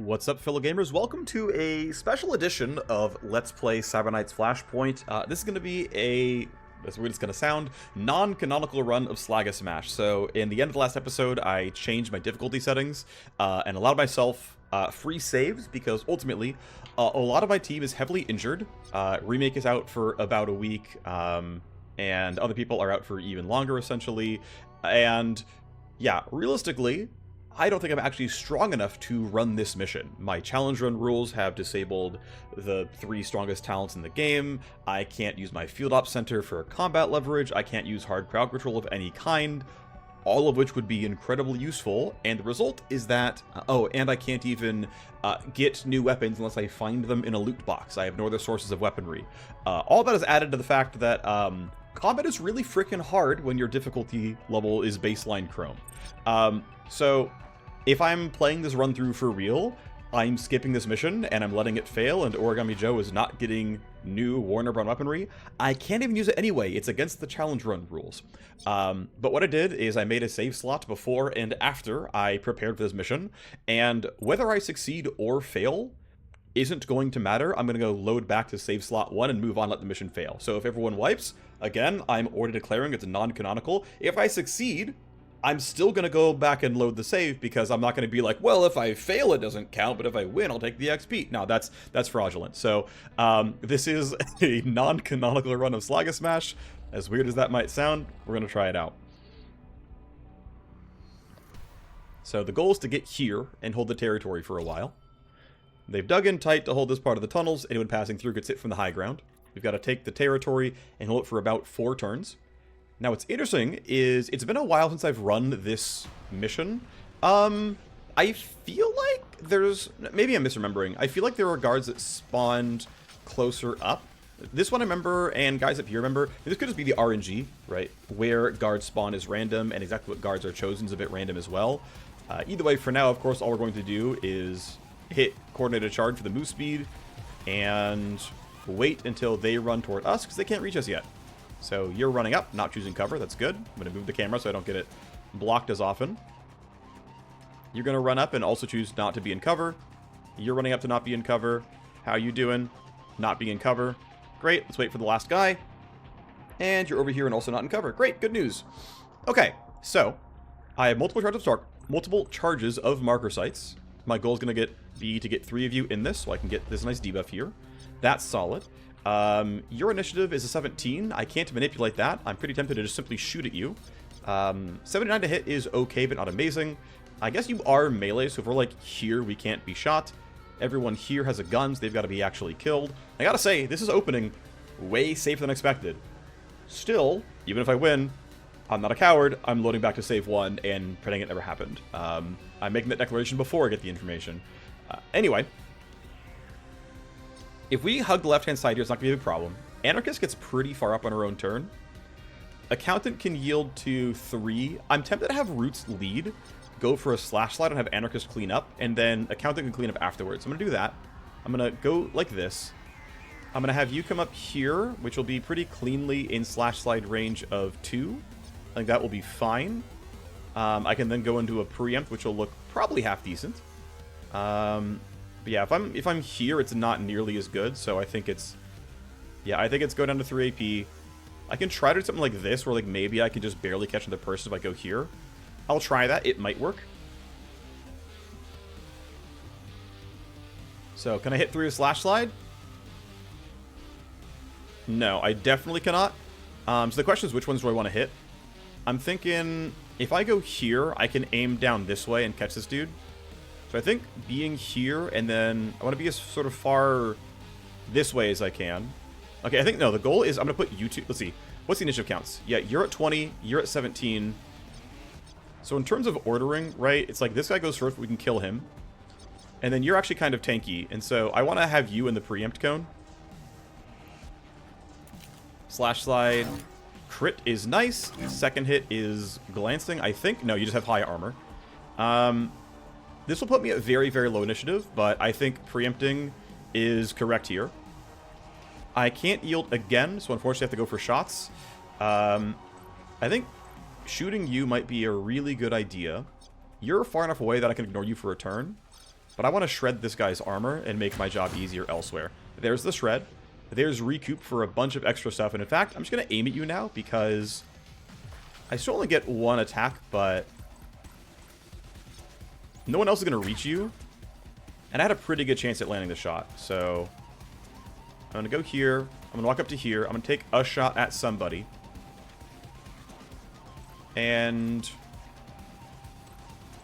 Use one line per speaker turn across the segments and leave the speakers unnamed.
What's up, fellow gamers? Welcome to a special edition of Let's Play Cyber Knight's Flashpoint. This is going to be as weird as it's going to sound, non-canonical run of Slagga Smash. So, in the end of the last episode, I changed my difficulty settings and allowed myself free saves because ultimately, a lot of my team is heavily injured. Remake is out for about a week, and other people are out for even longer, essentially. And yeah, realistically, I don't think I'm actually strong enough to run this mission. My challenge run rules have disabled the 3 strongest talents in the game. I can't use my field ops center for combat leverage. I can't use hard crowd control of any kind, all of which would be incredibly useful. And the result is that, and I can't even get new weapons unless I find them in a loot box. I have no other sources of weaponry. All that is added to the fact that combat is really freaking hard when your difficulty level is baseline Chrome. So if I'm playing this run through for real, I'm skipping this mission and I'm letting it fail and Origami Joe is not getting new Warner Brown weaponry. I can't even use it anyway. It's against the challenge run rules. But what I did is I made a save slot before and after I prepared for this mission, and whether I succeed or fail isn't going to matter. I'm going to go load back to save slot 1 and move on, let the mission fail. So if everyone wipes, again, I'm already declaring it's non-canonical. If I succeed, I'm still going to go back and load the save because I'm not going to be like, well, if I fail, it doesn't count, but if I win, I'll take the XP. No, that's fraudulent. So this is a non-canonical run of Slagga Smash. As weird as that might sound, we're going to try it out. So the goal is to get here and hold the territory for a while. They've dug in tight to hold this part of the tunnels. Anyone passing through gets hit from the high ground. We've got to take the territory and hold it for about 4 turns. Now, what's interesting is it's been a while since I've run this mission. I feel like there's... Maybe I'm misremembering. I feel like there are guards that spawned closer up. This one I remember, and guys up here remember. This could just be the RNG, right? Where guards spawn is random, and exactly what guards are chosen is a bit random as well. Either way, for now, of course, all we're going to do is hit coordinated charge for the move speed and wait until they run toward us because they can't reach us yet. So you're running up, not choosing cover. That's good. I'm going to move the camera so I don't get it blocked as often. You're going to run up and also choose not to be in cover. You're running up to not be in cover. How you doing? Not being in cover. Great. Let's wait for the last guy. And you're over here and also not in cover. Great. Good news. Okay. So I have multiple charges of marker sites. My goal is going to be to get 3 of you in this so I can get this nice debuff here. That's solid. Your initiative is a 17. I can't manipulate that. I'm pretty tempted to just simply shoot at you. 79 to hit is okay, but not amazing. I guess you are melee, so if we're like here, we can't be shot. Everyone here has a gun, so they've got to be actually killed. I gotta say, this is opening way safer than expected. Still, even if I win, I'm not a coward. I'm loading back to save 1 and pretending it never happened. I'm making that declaration before I get the information. Anyway. If we hug the left-hand side here, it's not going to be a problem. Anarchist gets pretty far up on her own turn. Accountant can yield to 3. I'm tempted to have Roots lead, go for a slash slide and have Anarchist clean up, and then Accountant can clean up afterwards. I'm going to do that. I'm going to go like this. I'm going to have you come up here, which will be pretty cleanly in slash slide range of 2. I think that will be fine. I can then go into a preempt, which will look probably half decent. But yeah, if I'm here, it's not nearly as good, so I think it's... Yeah, I think it's go down to 3 AP. I can try to do something like this, where like maybe I can just barely catch another person if I go here. I'll try that. It might work. So, can I hit through a slash slide? No, I definitely cannot. So the question is, which ones do I want to hit? I'm thinking, if I go here, I can aim down this way and catch this dude. So I think being here, and then I want to be as sort of far this way as I can. Okay, I think, no, the goal is I'm going to put you two... Let's see. What's the initiative counts? Yeah, you're at 20. You're at 17. So in terms of ordering, right, it's like this guy goes first, we can kill him. And then you're actually kind of tanky. And so I want to have you in the preempt cone. Slash slide. Crit is nice. Second hit is glancing, I think. No, you just have high armor. This will put me at very, very low initiative, but I think preempting is correct here. I can't yield again, so unfortunately I have to go for shots. I think shooting you might be a really good idea. You're far enough away that I can ignore you for a turn. But I want to shred this guy's armor and make my job easier elsewhere. There's the shred. There's recoup for a bunch of extra stuff. And in fact, I'm just going to aim at you now because I still only get one attack, but no one else is going to reach you. And I had a pretty good chance at landing the shot. So I'm going to go here. I'm going to walk up to here. I'm going to take a shot at somebody. And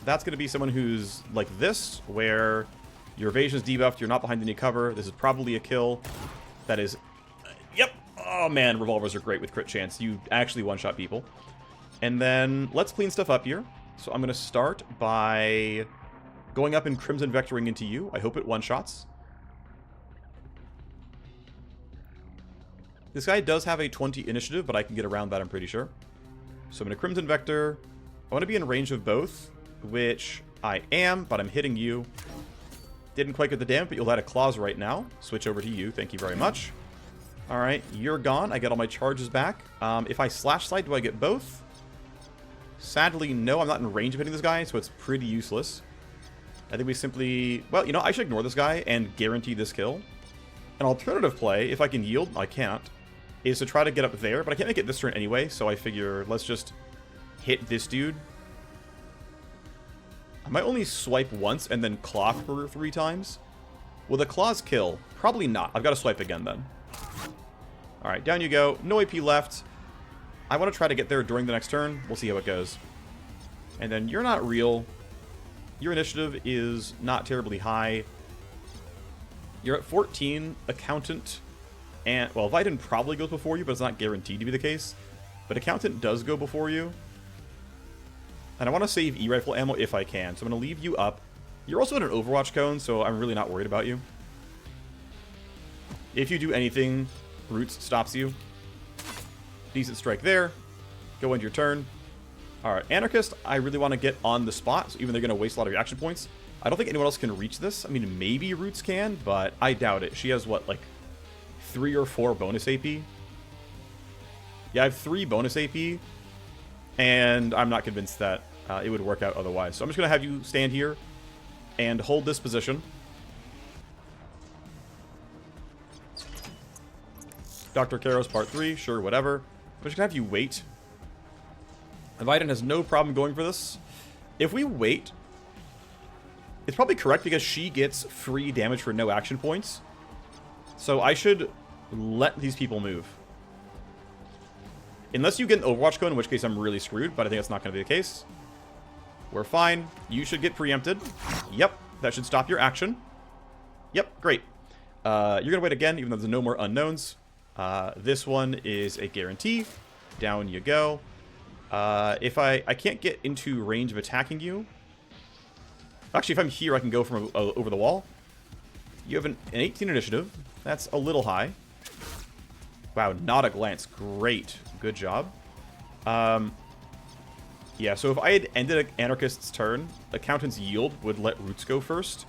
that's going to be someone who's like this, where your evasion is debuffed, you're not behind any cover. This is probably a kill. That is... yep! Oh man, revolvers are great with crit chance. You actually one-shot people. And then let's clean stuff up here. So I'm going to start by going up and Crimson Vectoring into you. I hope it one-shots. This guy does have a 20 initiative, but I can get around that, I'm pretty sure. So I'm going to Crimson Vector. I want to be in range of both, which I am, but I'm hitting you. Didn't quite get the damage, but you'll add a claws right now. Switch over to you. Thank you very much. All right, you're gone. I get all my charges back. If I slash slide, do I get both? Sadly, no. I'm not in range of hitting this guy, so it's pretty useless. I think we simply... well, you know, I should ignore this guy and guarantee this kill. An alternative play, if I can yield, I can't, is to try to get up there, but I can't make it this turn anyway, so I figure let's just hit this dude. I might only swipe once and then claw for 3 times. Will the claws kill? Probably not. I've got to swipe again then. Alright, down you go. No AP left. I want to try to get there during the next turn. We'll see how it goes. And then you're not real. Your initiative is not terribly high. You're at 14. Accountant and... well, Viden probably goes before you, but it's not guaranteed to be the case. But Accountant does go before you. And I want to save E-Rifle ammo if I can, so I'm going to leave you up. You're also in an Overwatch cone, so I'm really not worried about you. If you do anything, Roots stops you. Decent strike there. Go into your turn. Alright, Anarchist, I really want to get on the spot, so even though they're going to waste a lot of your action points. I don't think anyone else can reach this. I mean, maybe Roots can, but I doubt it. She has, what, like 3 or 4 bonus AP? Yeah, I have 3 bonus AP. And I'm not convinced that it would work out otherwise. So I'm just going to have you stand here and hold this position. Dr. Karos Part 3, sure, whatever. I'm just going to have you wait. Viden has no problem going for this. If we wait, it's probably correct because she gets free damage for no action points. So I should let these people move. Unless you get an Overwatch cone, in which case I'm really screwed, but I think that's not going to be the case. We're fine. You should get preempted. Yep, that should stop your action. Yep, great. You're going to wait again, even though there's no more unknowns. This one is a guarantee. Down you go. If I can't get into range of attacking you. Actually, if I'm here, I can go from over the wall. You have an 18 initiative. That's a little high. Wow, not a glance. Great. Good job. Yeah, so if I had ended Anarchist's turn, Accountant's yield would let Roots go first.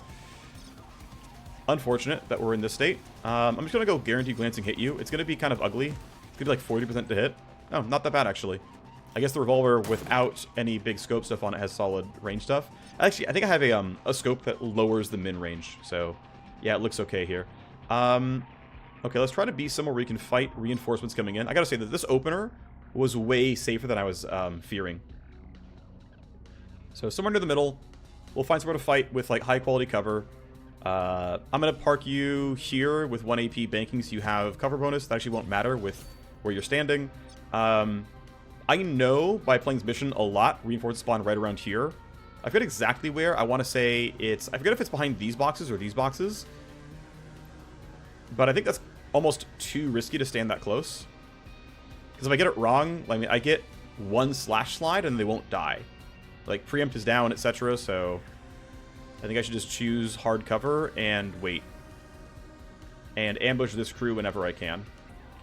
Unfortunate that we're in this state. I'm just going to go guaranteed glancing hit you. It's going to be kind of ugly. It's going to be like 40% to hit. Oh, not that bad, actually. I guess the revolver, without any big scope stuff on it, has solid range stuff. Actually, I think I have a scope that lowers the min range. So, yeah, it looks okay here. Okay, let's try to be somewhere where we can fight reinforcements coming in. I gotta say that this opener was way safer than I was fearing. So somewhere near the middle, we'll find somewhere to fight with like high quality cover. I'm gonna park you here with 1 AP banking, so you have cover bonus. That actually won't matter with where you're standing. I know by playing this mission a lot, reinforcements spawn right around here. I forget exactly where. I want to say it's... I forget if it's behind these boxes or these boxes. But I think that's almost too risky to stand that close. Because if I get it wrong, I mean, I get 1 slash slide and they won't die. Like, preempt is down, etc. So I think I should just choose hard cover and wait. And ambush this crew whenever I can.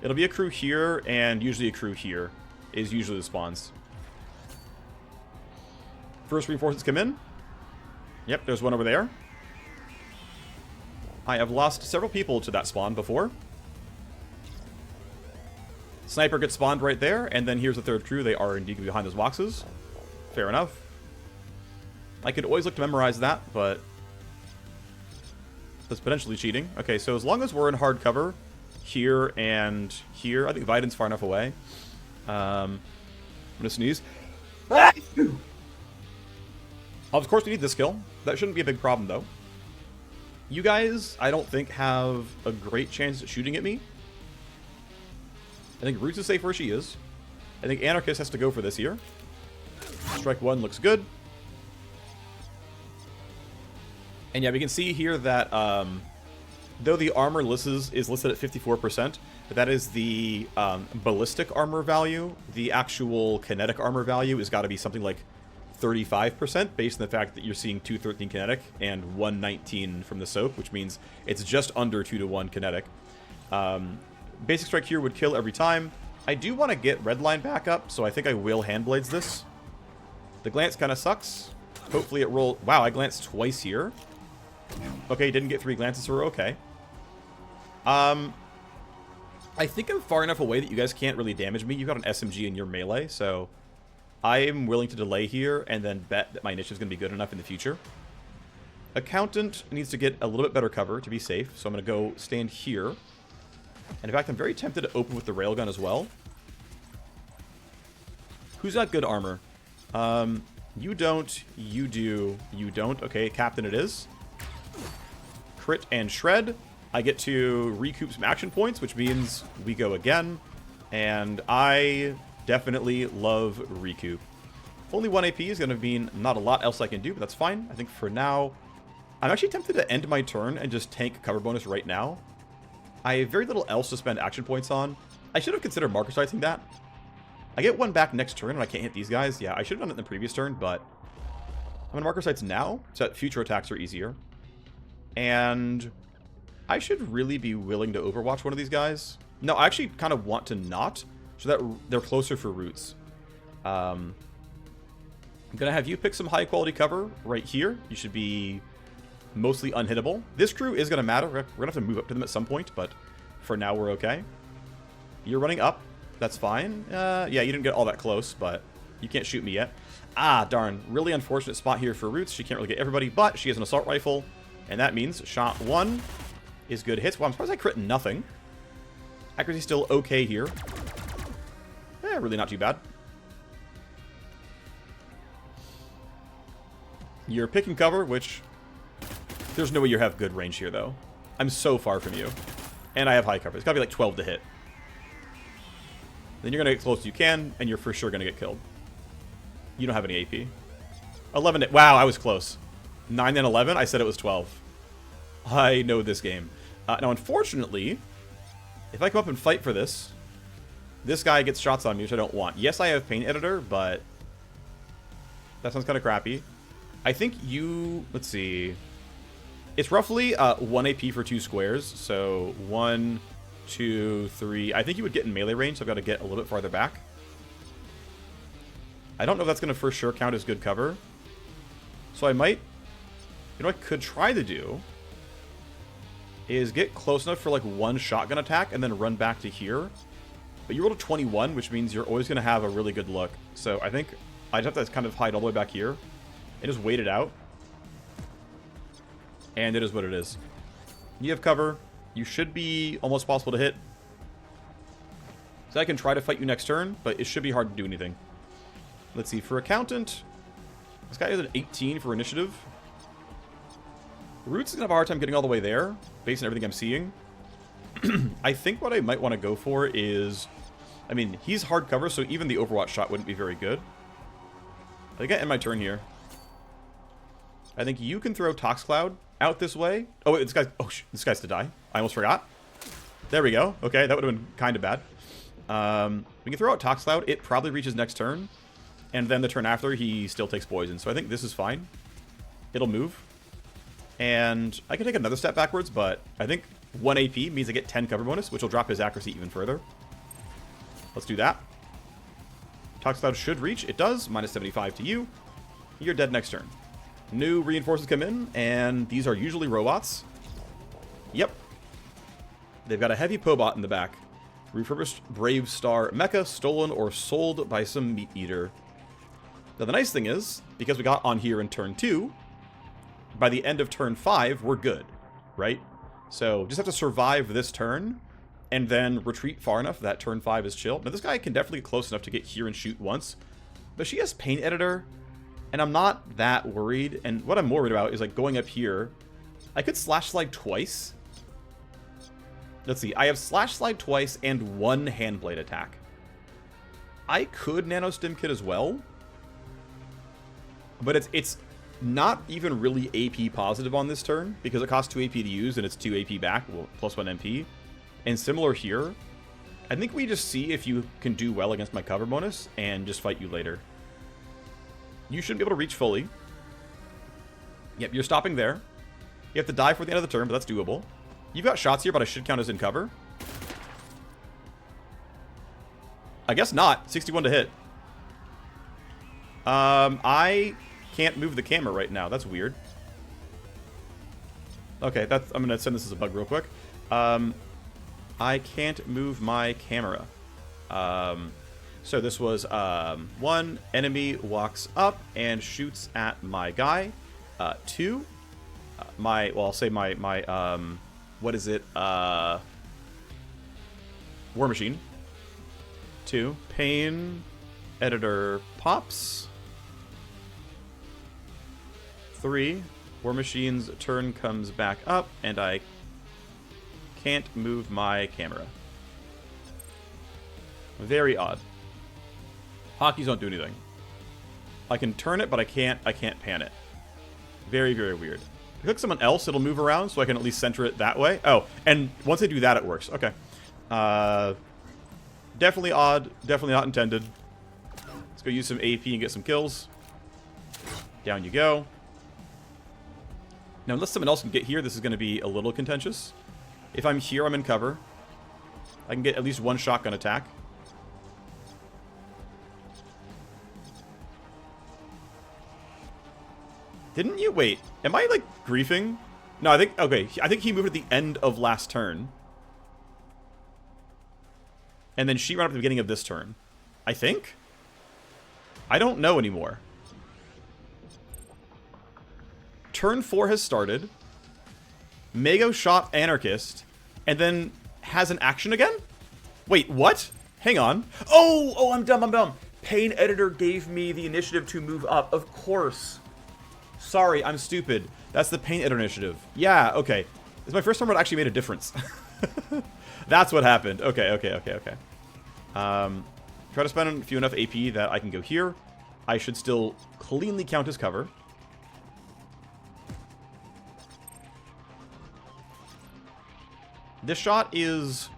It'll be a crew here, and usually a crew here is usually the spawns. First reinforcements come in. Yep, there's one over there. I have lost several people to that spawn before. Sniper gets spawned right there, and then here's the third crew. They are indeed behind those boxes. Fair enough. I could always look to memorize that, but That's potentially cheating. Okay, so as long as we're in hard cover, here and here, I think Viden's far enough away. I'm gonna sneeze. Of course, we need this skill. That shouldn't be a big problem, though. You guys, I don't think, have a great chance at shooting at me. I think Roots is safe where she is. I think Anarchist has to go for this here. Strike 1 looks good. And yeah, we can see here that though the armor is listed at 54%, that is the ballistic armor value. The actual kinetic armor value has got to be something like 35% based on the fact that you're seeing 213 kinetic and 119 from the soak, which means it's just under 2-to-1 kinetic. Basic strike here would kill every time. I do want to get Redline back up, so I think I will Handblades this. The glance kind of sucks. Hopefully it rolled. Wow, I glanced twice here. Okay, didn't get 3 glances, so we're okay. I think I'm far enough away that you guys can't really damage me. You've got an SMG in your melee, so I'm willing to delay here and then bet that my initiative is going to be good enough in the future. Accountant needs to get a little bit better cover to be safe, so I'm going to go stand here. And in fact, I'm very tempted to open with the railgun as well. Who's got good armor? You don't, you do, you don't. Okay, Captain it is. Crit and shred. I get to recoup some action points, which means we go again. And I definitely love recoup. Only 1 AP is going to mean not a lot else I can do, but that's fine. I think for now, I'm actually tempted to end my turn and just tank cover bonus right now. I have very little else to spend action points on. I should have considered marker sighting that. I get 1 back next turn and I can't hit these guys. Yeah, I should have done it in the previous turn, but I'm going to marker sights now so that future attacks are easier. And I should really be willing to overwatch one of these guys. No, I actually kind of want to not, so that they're closer for roots. I'm going to have you pick some high quality cover right here. You should be mostly unhittable. This crew is going to matter. We're going to have to move up to them at some point, but for now we're okay. You're running up. That's fine. Yeah, you didn't get all that close, but you can't shoot me yet. Ah, darn. Really unfortunate spot here for Roots. She can't really get everybody, but she has an assault rifle, and that means shot 1 is good hits. Well, I'm surprised I crit nothing. Accuracy still okay here. Really not too bad. You're picking cover, which there's no way you have good range here, though. I'm so far from you. And I have high cover. It's gotta be like 12 to hit. Then you're gonna get close as you can, and you're for sure gonna get killed. You don't have any AP. 11 to... Wow, I was close. 9 and 11? I said it was 12. I know this game. Now, unfortunately, if I come up and fight for this guy gets shots on me, which I don't want. Yes, I have Paint Editor, but that sounds kind of crappy. I think you... Let's see. It's roughly 1 AP for 2 squares. So 1, 2, 3. I think you would get in melee range, so I've got to get a little bit farther back. I don't know if that's going to for sure count as good cover. So I might... You know what I could try to do is get close enough for like 1 shotgun attack and then run back to here. But you rolled a 21, which means you're always going to have a really good look. So I think I'd have to kind of hide all the way back here and just wait it out. And it is what it is. You have cover. You should be almost possible to hit. So I can try to fight you next turn, but it should be hard to do anything. Let's see. For Accountant, this guy has an 18 for initiative. Roots is going to have a hard time getting all the way there, based on everything I'm seeing. I think what I might want to go for is... I mean, he's hard cover, so even the Overwatch shot wouldn't be very good. I think I end my turn here. I think you can throw Tox Cloud out this way. Oh, wait, this guy's... Oh, this guy's to die. I almost forgot. There we go. Okay, that would have been kind of bad. We can throw out Tox Cloud. It probably reaches next turn. And then the turn after, he still takes poison. So I think this is fine. It'll move. And I can take another step backwards, but I think 1 AP means I get 10 cover bonus, which will drop his accuracy even further. Let's do that. Tox Cloud should reach. It does. Minus 75 to you. You're dead next turn. New reinforcements come in, and these are usually robots. Yep. They've got a heavy Pobot in the back. Refurbished Brave Star mecha, stolen or sold by some meat eater. Now the nice thing is, because we got on here in turn 2, by the end of turn 5, we're good. right? So just have to survive this turn, and then retreat far enough that turn 5 is chill. Now this guy can definitely get close enough to get here and shoot once, but she has Paint Editor, and I'm not that worried. And what I'm more worried about is like going up here. I could Slash Slide twice. Let's see, I have Slash Slide twice and 1 Handblade attack. I could Nano Stim Kit as well, but it's not even really AP positive on this turn, because it costs 2 AP to use and it's 2 AP back, well, plus 1 MP. And similar here, I think we just see if you can do well against my cover bonus and just fight you later. You shouldn't be able to reach fully. Yep, you're stopping there. You have to die for the end of the turn, but that's doable. You've got shots here, but I should count as in cover. I guess not. 61 to hit. I can't move the camera right now. That's weird. Okay, I'm going to send this as a bug real quick. I can't move my camera. So this was 1, enemy walks up and shoots at my guy. 2, well, I'll say my what is it? War Machine. 2, Pain Editor pops. 3, War Machine's turn comes back up, and I can't move my camera. Very odd. Hotkeys don't do anything. I can turn it, but I can't pan it. Very, very weird. If I click someone else, it'll move around, so I can at least center it that way. Oh, and once I do that, it works. Okay. Definitely odd. Definitely not intended. Let's go use some AP and get some kills. Down you go. Now, unless someone else can get here, this is going to be a little contentious. If I'm here, I'm in cover. I can get at least 1 shotgun attack. Didn't you? Wait, am I, like, griefing? No, I think, okay, I think he moved at the end of last turn. And then she ran up at the beginning of this turn. I think? I don't know anymore. Turn 4 has started. Mago shot Anarchist, and then has an action again? Wait, what? Hang on. Oh, I'm dumb. Pain Editor gave me the initiative to move up. Of course. Sorry, I'm stupid. That's the Pain Editor initiative. Yeah, okay. It's my first time where it actually made a difference. That's what happened. Okay. Try to spend a few enough AP that I can go here. I should still cleanly count as cover. This shot is...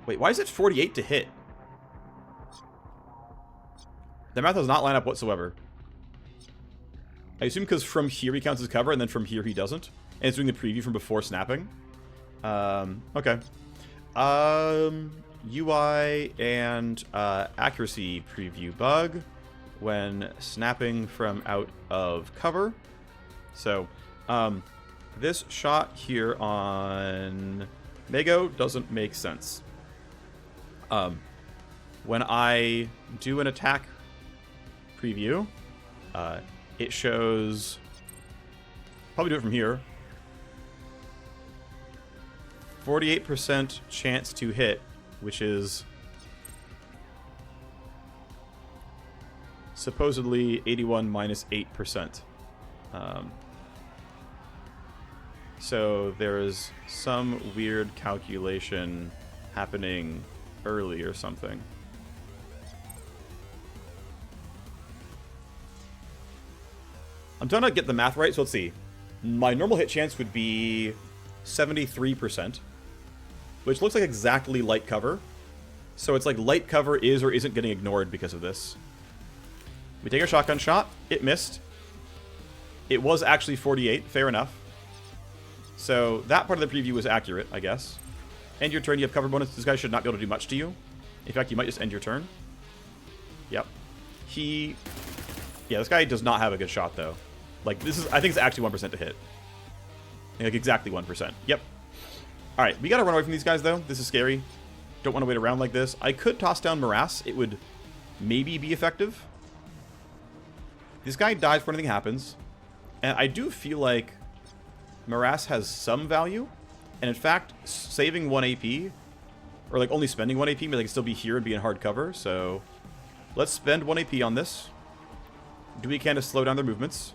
Wait, why is it 48 to hit? The math does not line up whatsoever. I assume because from here he counts as cover, and then from here he doesn't. And it's doing the preview from before snapping. Okay. UI and accuracy preview bug when snapping from out of cover. So, this shot here on Mago doesn't make sense. When I do an attack preview, it shows... Probably do it from here. 48% chance to hit, which is supposedly 81 minus 8%. So there's some weird calculation happening early or something. I'm trying to get the math right, so let's see. My normal hit chance would be 73%, which looks like exactly light cover. So it's like light cover is or isn't getting ignored because of this. We take a shotgun shot. It missed. It was actually 48. Fair enough. So that part of the preview was accurate, I guess. End your turn. You have cover bonus. This guy should not be able to do much to you. In fact, you might just end your turn. Yep. Yeah, this guy does not have a good shot, though. Like, this is... I think it's actually 1% to hit. Like, exactly 1%. Yep. Alright, we gotta run away from these guys, though. This is scary. Don't want to wait around like this. I could toss down Morass. It would maybe be effective. This guy dies before anything happens. And I do feel like Morass has some value. And in fact, saving 1 AP, or like only spending 1 AP, means I can still be here and be in hard cover. So let's spend 1 AP on this. Do we can to slow down their movements.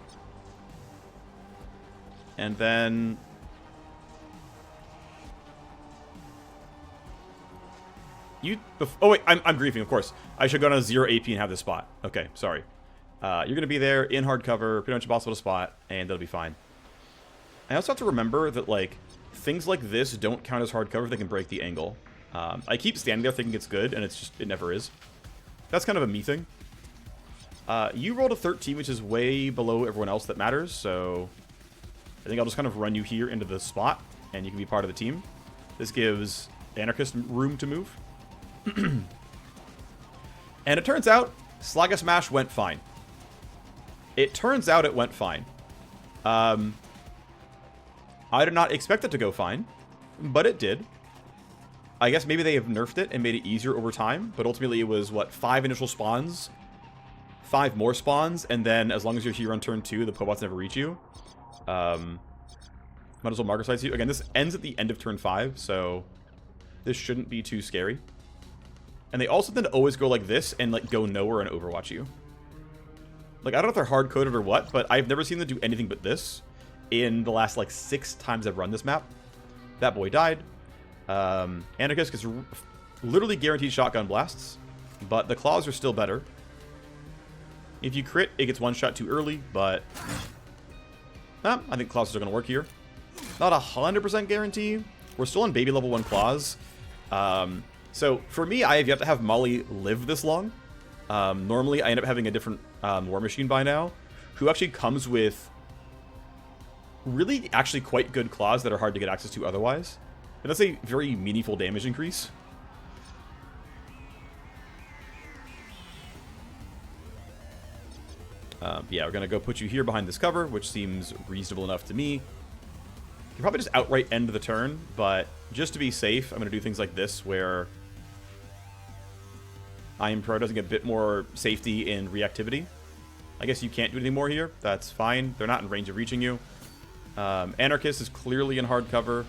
And then... Oh wait, I'm griefing, of course. I should go down to 0 AP and have this spot. Okay, sorry. You're going to be there in hard cover, pretty much impossible to spot, and that'll be fine. I also have to remember that, like, things like this don't count as hard cover if they can break the angle. I keep standing there thinking it's good, and it never is. That's kind of a me thing. You rolled a 13, which is way below everyone else that matters, so I think I'll just kind of run you here into the spot, and you can be part of the team. This gives Anarchist room to move. And it turns out, Slagga Smash went fine. It turns out it went fine. I did not expect it to go fine, but it did. I guess maybe they have nerfed it and made it easier over time, but ultimately it was, what, 5 initial spawns? 5 more spawns, and then as long as you're here on turn 2, the Pobots never reach you. Might as well marker size you. Again, this ends at the end of turn 5, so this shouldn't be too scary. And they also tend to always go like this and like go nowhere and overwatch you. Like, I don't know if they're hard-coded or what, but I've never seen them do anything but this in the last, like, 6 times I've run this map. That boy died. Anarchist gets literally guaranteed shotgun blasts, but the claws are still better. If you crit, it gets 1 shot too early, but... I think claws are still going to work here. Not 100% guarantee. We're still on baby level 1 claws. So, for me, I have yet to have Molly live this long. Normally, I end up having a different War Machine by now, who actually comes with really actually quite good claws that are hard to get access to otherwise. And that's a very meaningful damage increase. Yeah, we're going to go put you here behind this cover, which seems reasonable enough to me. You can probably just outright end the turn, but just to be safe, I'm going to do things like this, where I am prioritizing a bit more safety in reactivity. I guess you can't do anything more here. That's fine. They're not in range of reaching you. Anarchist is clearly in hard cover.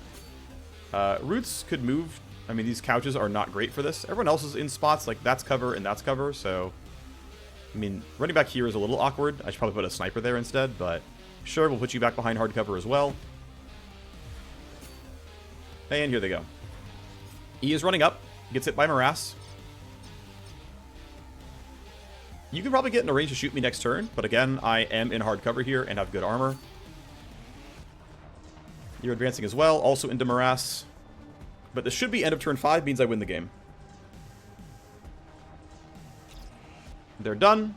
Roots could move. I mean, these couches are not great for this. Everyone else is in spots. Like, that's cover and that's cover, so... I mean, running back here is a little awkward. I should probably put a sniper there instead, but... Sure, we'll put you back behind hard cover as well. And here they go. E is running up. Gets hit by Morass. You can probably get in a range to shoot me next turn, but again, I am in hard cover here and have good armor. You're advancing as well, also into Morass. But this should be end of turn 5, means I win the game. They're done.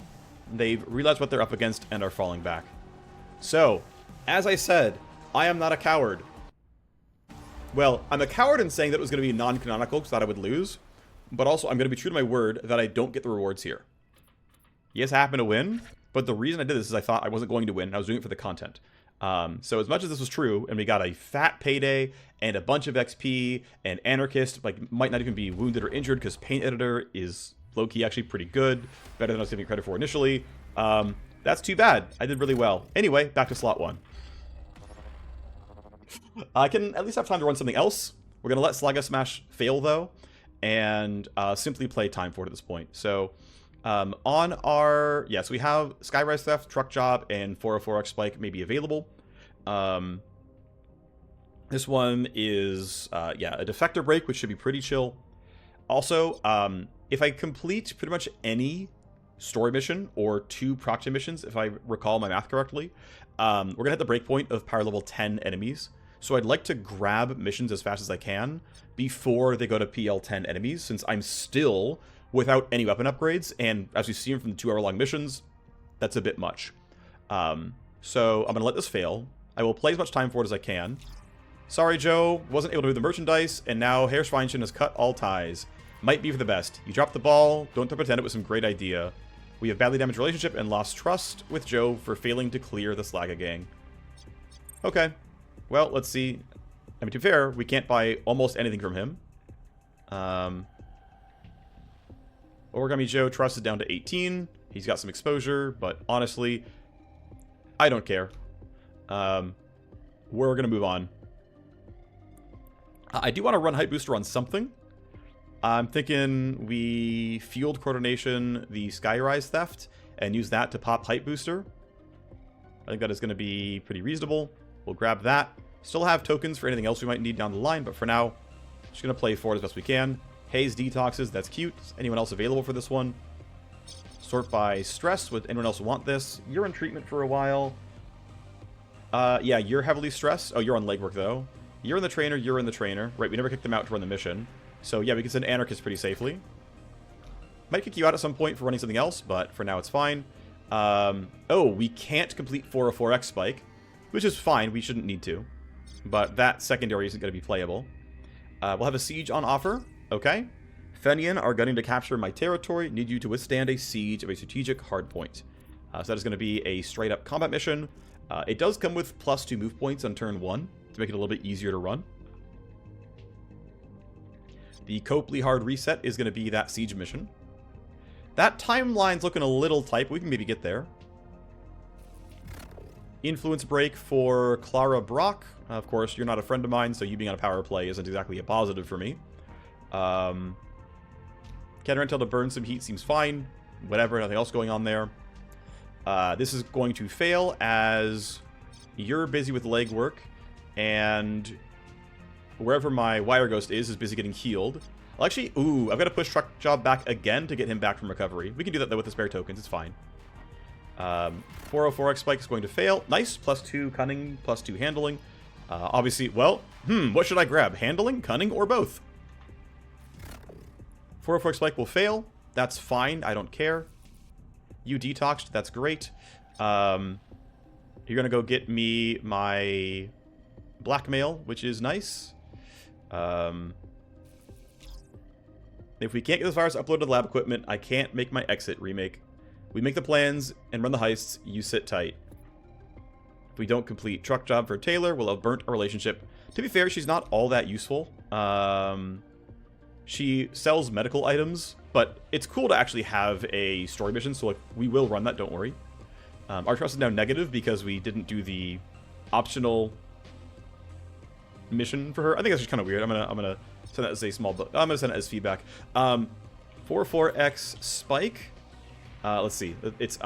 They've realized what they're up against and are falling back. So, as I said, I am not a coward. Well, I'm a coward in saying that it was going to be non-canonical because I thought I would lose. But also, I'm going to be true to my word that I don't get the rewards here. Yes, I happen to win, but the reason I did this is I thought I wasn't going to win, and I was doing it for the content. So as much as this was true, and we got a fat payday, and a bunch of XP, and Anarchist, like, might not even be wounded or injured, because Paint Editor is low-key actually pretty good, better than I was giving credit for initially. That's too bad. I did really well. Anyway, back to slot 1. I can at least have time to run something else. We're going to let Slagga Smash fail, though, and simply play Time Forward at this point. So... on our... Yes, we have Skyrise Theft, Truck Job, and 404X Spike may be available. This one is, yeah, a Defector Break, which should be pretty chill. Also, if I complete pretty much any story mission, or 2 proxy missions, if I recall my math correctly, we're going to hit the breakpoint of power level 10 enemies. So I'd like to grab missions as fast as I can before they go to PL 10 enemies, since I'm still... without any weapon upgrades, and as we've seen from the 2-hour-long missions, that's a bit much. So I'm going to let this fail. I will play as much time for it as I can. Sorry, Joe, wasn't able to move the merchandise, and now Herr Schweinchen has cut all ties. Might be for the best. You dropped the ball, don't pretend it was some great idea. We have badly damaged relationship and lost trust with Joe for failing to clear the Slagga gang. Okay, well, let's see. I mean, to be fair, we can't buy almost anything from him. Origami Joe trust is down to 18. He's got some exposure, but honestly, I don't care. we're going to move on. I do want to run Hype Booster on something. I'm thinking we Field Coordination the Skyrise Theft and use that to pop Hype Booster. I think that is going to be pretty reasonable. We'll grab that. Still have tokens for anything else we might need down the line, but for now, just going to play forward as best we can. Haze Detoxes, that's cute. Anyone else available for this one? Sort by stress. Would anyone else want this? You're in treatment for a while. Yeah, you're heavily stressed. Oh, you're on legwork, though. You're in the trainer, you're in the trainer. Right, we never kicked them out to run the mission. So, yeah, we can send Anarchist pretty safely. Might kick you out at some point for running something else, but for now it's fine. Oh, we can't complete 404X Spike, which is fine. We shouldn't need to. But that secondary isn't going to be playable. We'll have a siege on offer. Okay. Fenian are gunning to capture my territory. Need you to withstand a siege of a strategic hardpoint. So that is going to be a straight-up combat mission. It does come with +2 move points on turn 1 to make it a little bit easier to run. The Copley Hard Reset is going to be that siege mission. That timeline's looking a little tight, but we can maybe get there. Influence Break for Clara Brock. Of course, you're not a friend of mine, so you being on a power play isn't exactly a positive for me. Can Rentel to burn some heat seems fine. Whatever, nothing else going on there. This is going to fail as you're busy with legwork, and wherever my Wire Ghost is busy getting healed. Well, actually, ooh, I've got to push Truck Job back again to get him back from recovery. We can do that, though, with the spare tokens. It's fine. 404X Spike is going to fail. Nice. +2 Cunning, +2 Handling. Obviously, well, what should I grab? Handling, Cunning, or both? 404X Spike will fail. That's fine. I don't care. You detoxed. That's great. You're going to go get me my blackmail, which is nice. If we can't get this virus uploaded to lab equipment, I can't make my exit remake. We make the plans and run the heists, you sit tight. If we don't complete Truck Job for Taylor, we'll have burnt our relationship. To be fair, she's not all that useful. She sells medical items, but it's cool to actually have a story mission, so like, we will run that, don't worry. Our trust is now negative because we didn't do the optional mission for her. I think that's just kind of weird. I'm gonna send that as a small book. I'm gonna send it as feedback. 44X Spike. Let's see. It's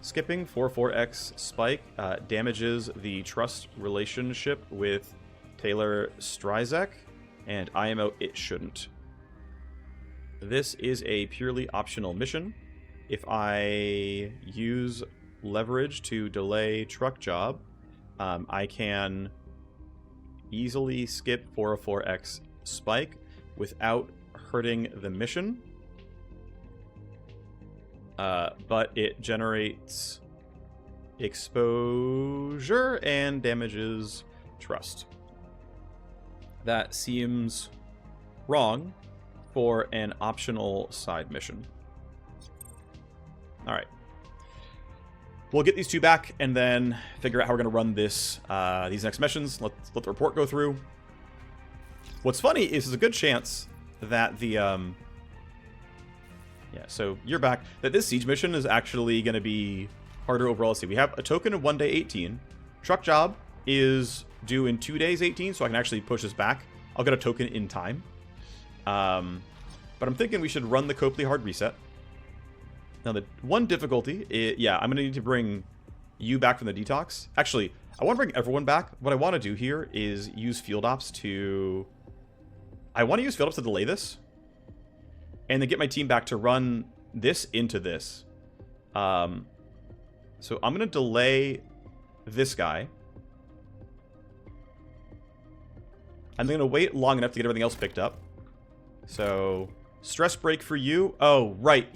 skipping 44X Spike damages the trust relationship with Taylor Stryzek, and IMO it shouldn't. This is a purely optional mission. If I use leverage to delay Truck Job, I can easily skip 404X Spike without hurting the mission. But it generates exposure and damages trust. That seems wrong for an optional side mission. Alright. We'll get these two back and then figure out how we're going to run this these next missions. Let the report go through. What's funny is there's a good chance that the... yeah, so you're back. That this siege mission is actually going to be harder overall. Let's see. We have a token in 1 day 18. Truck Job is due in 2 days 18, so I can actually push this back. I'll get a token in time. But I'm thinking we should run the Copley Hard Reset. Now, the one difficulty is, yeah, I'm going to need to bring you back from the detox. Actually, I want to bring everyone back. What I want to do here is use Field Ops to... I want to use Field Ops to delay this. And then get my team back to run this into this. So I'm going to delay this guy. I'm going to wait long enough to get everything else picked up. So, stress break for you. Oh, right.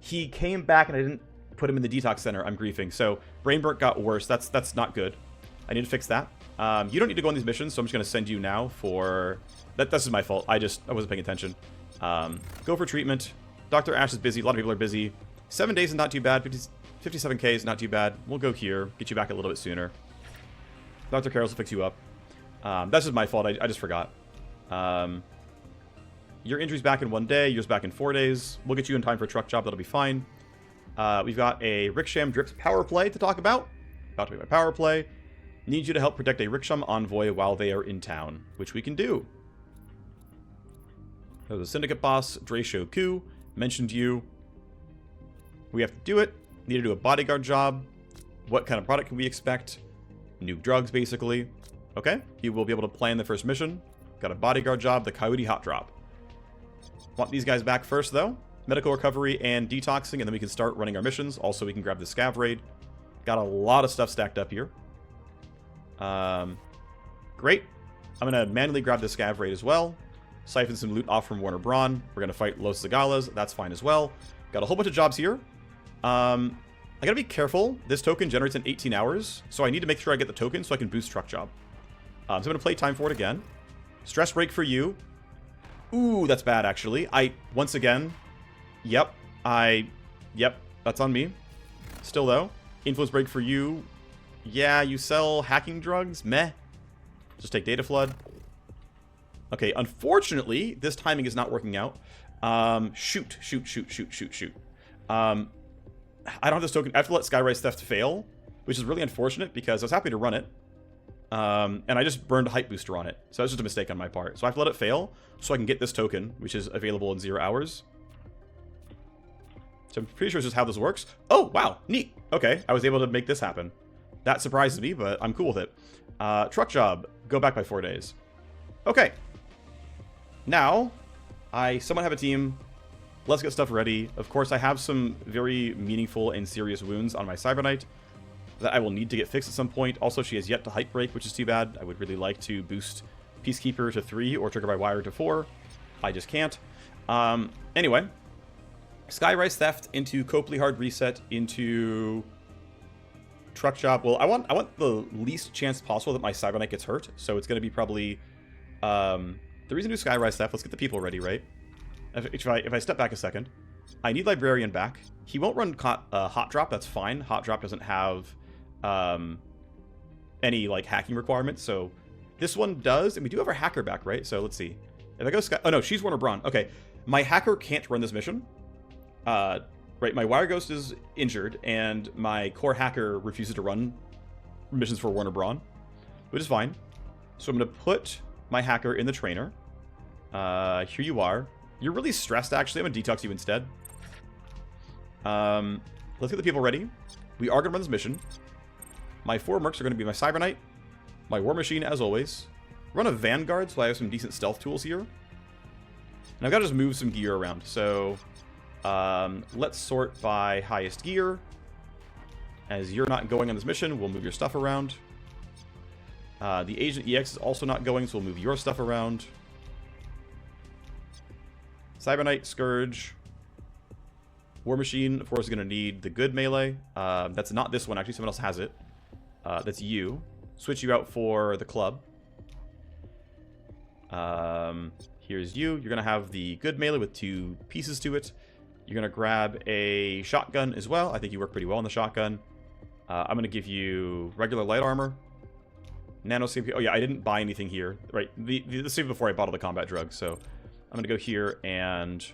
He came back and I didn't put him in the detox center. I'm griefing. So, brain burnt got worse. That's not good. I need to fix that. You don't need to go on these missions, so I'm just going to send you now for... This is my fault. I wasn't paying attention. Go for treatment. Dr. Ash is busy. A lot of people are busy. 7 days is not too bad. 57k is not too bad. We'll go here. Get you back a little bit sooner. Dr. Carroll will fix you up. That's just my fault. I just forgot. Your injury's back in 1 day. Yours back in 4 days. We'll get you in time for a Truck Job. That'll be fine. We've got a Ricksham Drips power play to talk about. About to be my power play. Need you to help protect a Ricksham envoy while they are in town, which we can do. There's a syndicate boss, Draco Ku, mentioned you. We have to do it. Need to do a bodyguard job. What kind of product can we expect? New drugs, basically. Okay, you will be able to plan the first mission. Got a bodyguard job, the Coyote Hot Drop. Want these guys back first, though. Medical recovery and detoxing, and then we can start running our missions. Also, we can grab the Scav Raid. Got a lot of stuff stacked up here. Great. I'm going to manually grab the Scav Raid as well. Siphon some loot off from Warner Braun. We're going to fight Los Zagalas. That's fine as well. Got a whole bunch of jobs here. I gotta be careful. This token generates in 18 hours, so I need to make sure I get the token so I can boost truck job. So I'm gonna play time for it again. Stress break for you. Ooh, that's bad, actually. Once again, yep, that's on me. Still, though, influence break for you. Yeah, you sell hacking drugs? Meh. Just take data flood. Okay, unfortunately, this timing is not working out. Shoot. I don't have this token. I have to let Skyrise Theft fail, which is really unfortunate because I was happy to run it. And I just burned a hype booster on it. So that's just a mistake on my part. So I have to let it fail so I can get this token, which is available in 0 hours. So I'm pretty sure it's just how this works. Oh, wow. Neat. Okay, I was able to make this happen. That surprises me, but I'm cool with it. Truck job. Go back by 4 days. Okay. Now, I somewhat have a team. Let's get stuff ready. Of course, I have some very meaningful and serious wounds on my Cyber Knight that I will need to get fixed at some point. Also, she has yet to hype break, which is too bad. I would really like to boost Peacekeeper to 3 or Trigger by Wire to 4. I just can't. Anyway, Skyrise Theft into Copley Hard Reset into Truck Job. Well, I want the least chance possible that my Cyber Knight gets hurt, so it's going to be probably the reason to do Skyrise Theft. Let's get the people ready, right? If I step back a second, I need Librarian back. He won't run Hot Drop. That's fine. Hot Drop doesn't have any like hacking requirements. So this one does, and we do have our hacker back, right? So let's see. If I go oh no, she's Warner Braun. Okay, my hacker can't run this mission. Right, my Wire Ghost is injured, and my core hacker refuses to run missions for Warner Braun, which is fine. So I'm gonna put my hacker in the trainer. Here you are. You're really stressed, actually. I'm going to detox you instead. Let's get the people ready. We are going to run this mission. My 4 mercs are going to be my Cyber Knight, my War Machine, as always. Run a Vanguard, so I have some decent stealth tools here. And I've got to just move some gear around. So, let's sort by highest gear. As you're not going on this mission, we'll move your stuff around. The Agent EX is also not going, so we'll move your stuff around. Cyber Knight, Scourge. War Machine, of course, is going to need the good melee. That's not this one, actually. Someone else has it. That's you. Switch you out for the club. Here's you. You're going to have the good melee with 2 pieces to it. You're going to grab a shotgun as well. I think you work pretty well on the shotgun. I'm going to give you regular light armor. Nano CP. Oh, yeah, I didn't buy anything here. Right, this is before I bought all the combat drugs, so I'm going to go here and...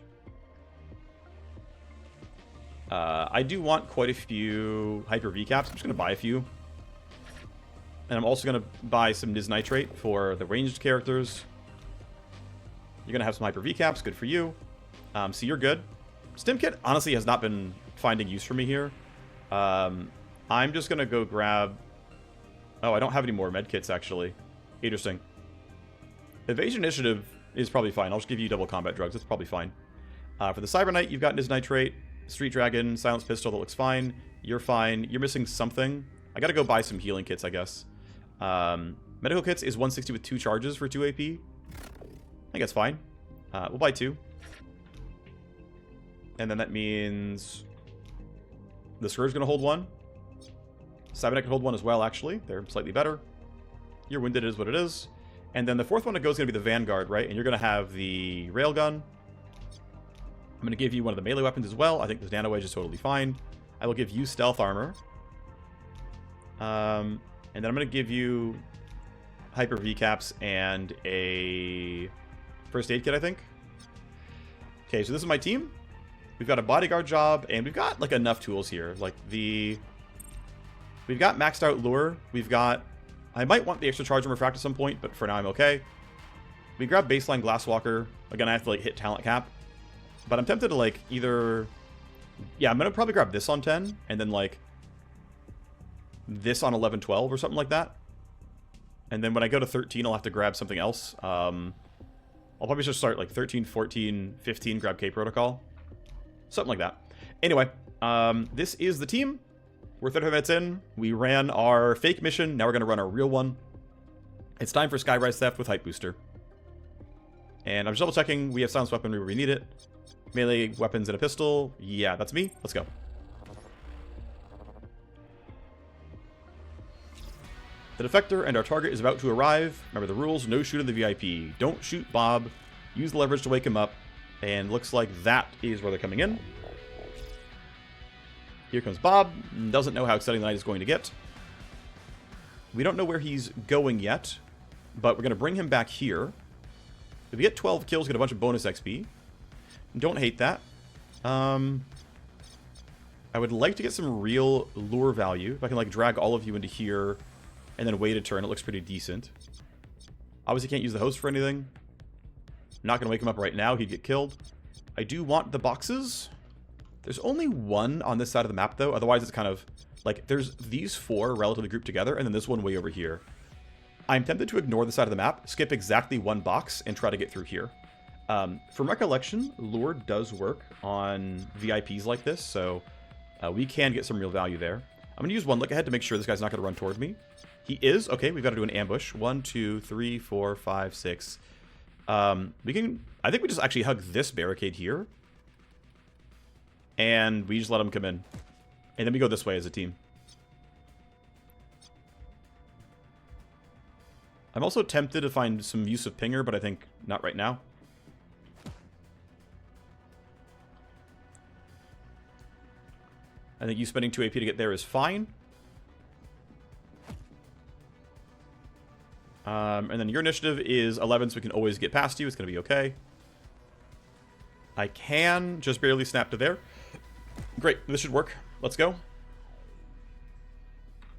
I do want quite a few Hyper V-Caps. I'm just going to buy a few. And I'm also going to buy some Niz Nitrate for the ranged characters. You're going to have some Hyper V-Caps. Good for you. So you're good. Stim Kit, honestly, has not been finding use for me here. I'm just going to go grab... Oh, I don't have any more medkits, actually. Interesting. Evasion Initiative is probably fine. I'll just give you double combat drugs. That's probably fine. For the Cyber Knight, you've got Niz Nitrate, Street Dragon, Silence Pistol. That looks fine. You're fine. You're missing something. I gotta go buy some healing kits, I guess. Medical kits is 160 with 2 charges for 2 AP. I think that's fine. We'll buy 2. And then that means the Scourge is going to hold 1. Cyber Knight can hold 1 as well, actually. They're slightly better. Your Wounded is what it is. And then the 4th one to go is going to be the Vanguard, right? And you're going to have the Railgun. I'm going to give you one of the melee weapons as well. I think the Nano Wedge is totally fine. I will give you Stealth Armor. And then I'm going to give you Hyper V-Caps and a First Aid Kit, I think. Okay, so this is my team. We've got a bodyguard job, and we've got, like, enough tools here. Like, we've got maxed out lure. We've got I might want the extra charge and refract at some point, but for now I'm okay. We grab baseline Glasswalker. Again, I have to like hit talent cap. But I'm tempted to like either... Yeah, I'm going to probably grab this on 10, and then like this on 11, 12 or something like that. And then when I go to 13, I'll have to grab something else. I'll probably just start like 13, 14, 15, grab K Protocol. Something like that. Anyway, this is the team. We're 35 minutes in. We ran our fake mission. Now we're going to run our real one. It's time for Skyrise Theft with Hype Booster. And I'm just double checking. We have silenced weaponry where we need it. Melee weapons and a pistol. Yeah, that's me. Let's go. The defector and our target is about to arrive. Remember the rules, no shoot at the VIP. Don't shoot Bob. Use the leverage to wake him up. And looks like that is where they're coming in. Here comes Bob. Doesn't know how exciting the night is going to get. We don't know where he's going yet. But we're going to bring him back here. If we get 12 kills, get a bunch of bonus XP. Don't hate that. I would like to get some real lure value. If I can like drag all of you into here and then wait a turn, it looks pretty decent. Obviously can't use the host for anything. Not going to wake him up right now. He'd get killed. I do want the boxes. There's only one on this side of the map, though. Otherwise, it's kind of like there's these 4 relatively grouped together, and then this one way over here. I'm tempted to ignore the side of the map, skip exactly 1 box, and try to get through here. From recollection, lure does work on VIPs like this, so we can get some real value there. I'm going to use 1 look ahead to make sure this guy's not going to run toward me. He is. Okay, we've got to do an ambush. 1, 2, 3, 4, 5, 6. We can... I think we just actually hug this barricade here. And we just let him come in. And then we go this way as a team. I'm also tempted to find some use of Pinger, but I think not right now. I think you spending 2 AP to get there is fine. And then your initiative is 11, so we can always get past you. It's going to be okay. I can just barely snap to there. Great, this should work. Let's go.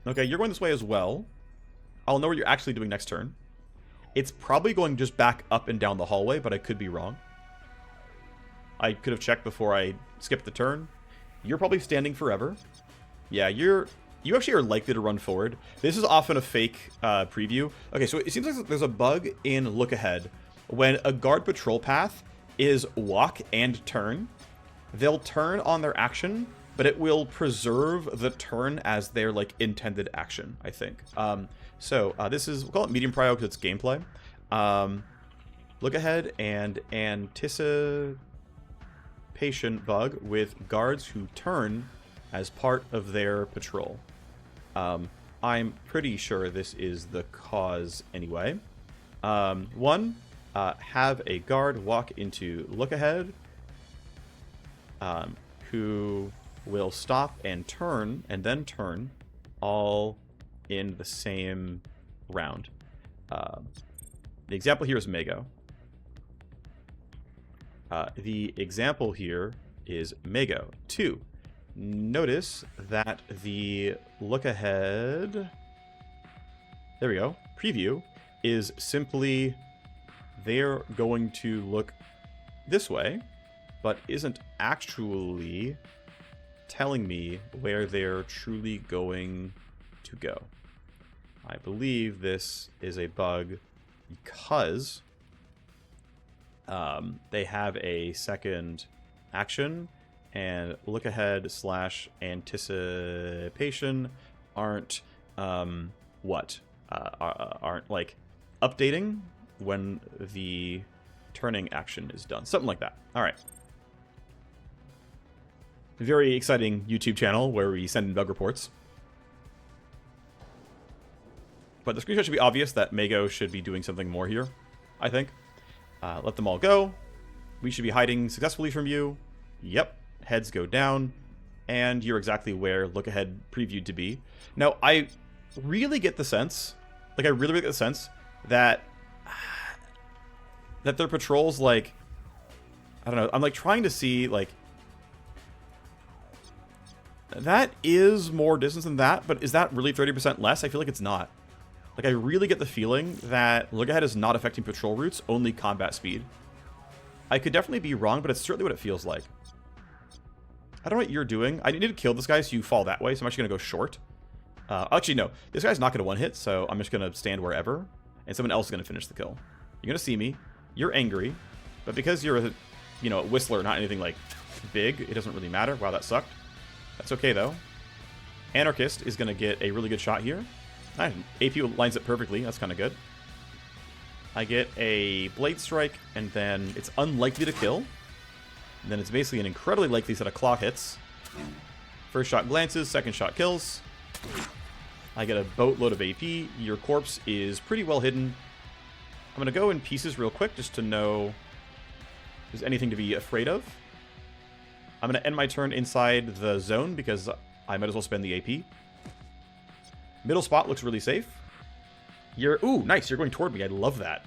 Okay, you're going this way as well. I'll know what you're actually doing next turn. It's probably going just back up and down the hallway, but I could be wrong. I could have checked before I skipped the turn. You're probably standing forever. Yeah, you actually are likely to run forward. This is often a fake preview. Okay, so it seems like there's a bug in Look Ahead. When a guard patrol path is walk and turn, they'll turn on their action, but it will preserve the turn as their like intended action, I think. This is, we'll call it medium prio because it's gameplay. Look Ahead and anticipation bug with guards who turn as part of their patrol. I'm pretty sure this is the cause anyway. 1, have a guard walk into Look Ahead, who will stop and then turn all in the same round. The example here is Mago. The example here is Mago. 2. Notice that the Look Ahead, there we go, preview is simply they're going to look this way, but isn't actually telling me where they're truly going to go. I believe this is a bug because they have a second action, and Look Ahead / anticipation aren't aren't like updating when the turning action is done. Something like that. All right. Very exciting YouTube channel where we send in bug reports. But the screenshot should be obvious that Mago should be doing something more here, I think. Let them all go. We should be hiding successfully from you. Yep. Heads go down. And you're exactly where Look Ahead previewed to be. Now, I really get the sense, like I really get the sense that their patrols, like, I don't know, I'm like trying to see, like, that is more distance than that, but is that really 30% less? I feel like it's not. Like, I really get the feeling that look ahead is not affecting patrol routes, only combat speed. I could definitely be wrong, but it's certainly what it feels like. I don't know what you're doing. I need to kill this guy so you fall that way, so I'm actually going to go short. Actually, no. This guy's not going to one-hit, so I'm just going to stand wherever, and someone else is going to finish the kill. You're going to see me. You're angry, but because you're a, you know, a whistler, not anything, like, big, it doesn't really matter. Wow, that sucked. That's okay, though. Anarchist is going to get a really good shot here. AP lines it perfectly. That's kind of good. I get a Blade Strike, and then it's unlikely to kill. And then it's basically an incredibly likely set of claw hits. First shot glances, second shot kills. I get a boatload of AP. Your corpse is pretty well hidden. I'm going to go in pieces real quick just to know if there's anything to be afraid of. I'm going to end my turn inside the zone because I might as well spend the AP. Middle spot looks really safe. Ooh, nice. You're going toward me. I love that.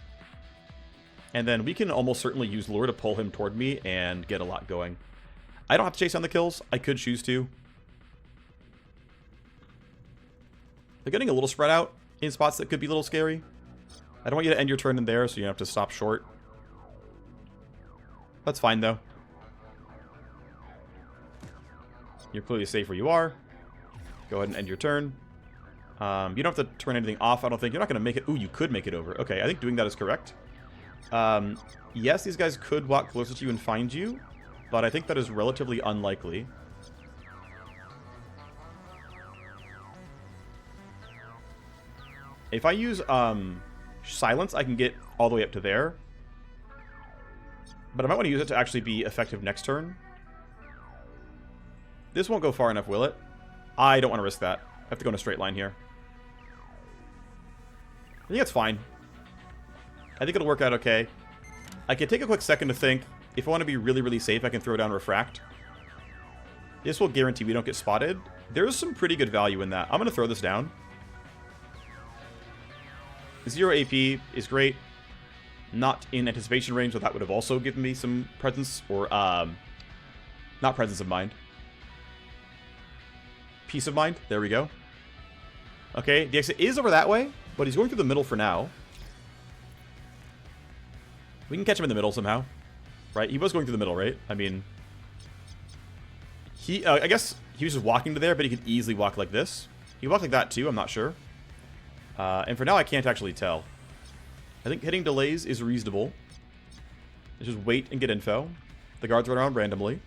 And then we can almost certainly use Lure to pull him toward me and get a lot going. I don't have to chase down the kills. I could choose to. They're getting a little spread out in spots that could be a little scary. I don't want you to end your turn in there, so you have to stop short. That's fine, though. You're clearly safe where you are. Go ahead and end your turn. You don't have to turn anything off, I don't think. You're not going to make it... Ooh, you could make it over. Okay, I think doing that is correct. Yes, these guys could walk closer to you and find you, but I think that is relatively unlikely. If I use Silence, I can get all the way up to there. But I might want to use it to actually be effective next turn. This won't go far enough, will it? I don't want to risk that. I have to go in a straight line here. I think that's fine. I think it'll work out okay. I can take a quick second to think. If I want to be really, really safe, I can throw down Refract. This will guarantee we don't get spotted. There's some pretty good value in that. I'm going to throw this down. 0 AP is great. Not in anticipation range, but that would have also given me some presence. Or, not presence of mind. Peace of mind. There we go. Okay, the exit is over that way, but he's going through the middle for now. We can catch him in the middle somehow. Right? He was going through the middle, right? I mean... I guess he was just walking to there, but he could easily walk like this. He could walk like that too, I'm not sure. And for now, I can't actually tell. I think hitting delays is reasonable. Let's just wait and get info. The guards run around randomly.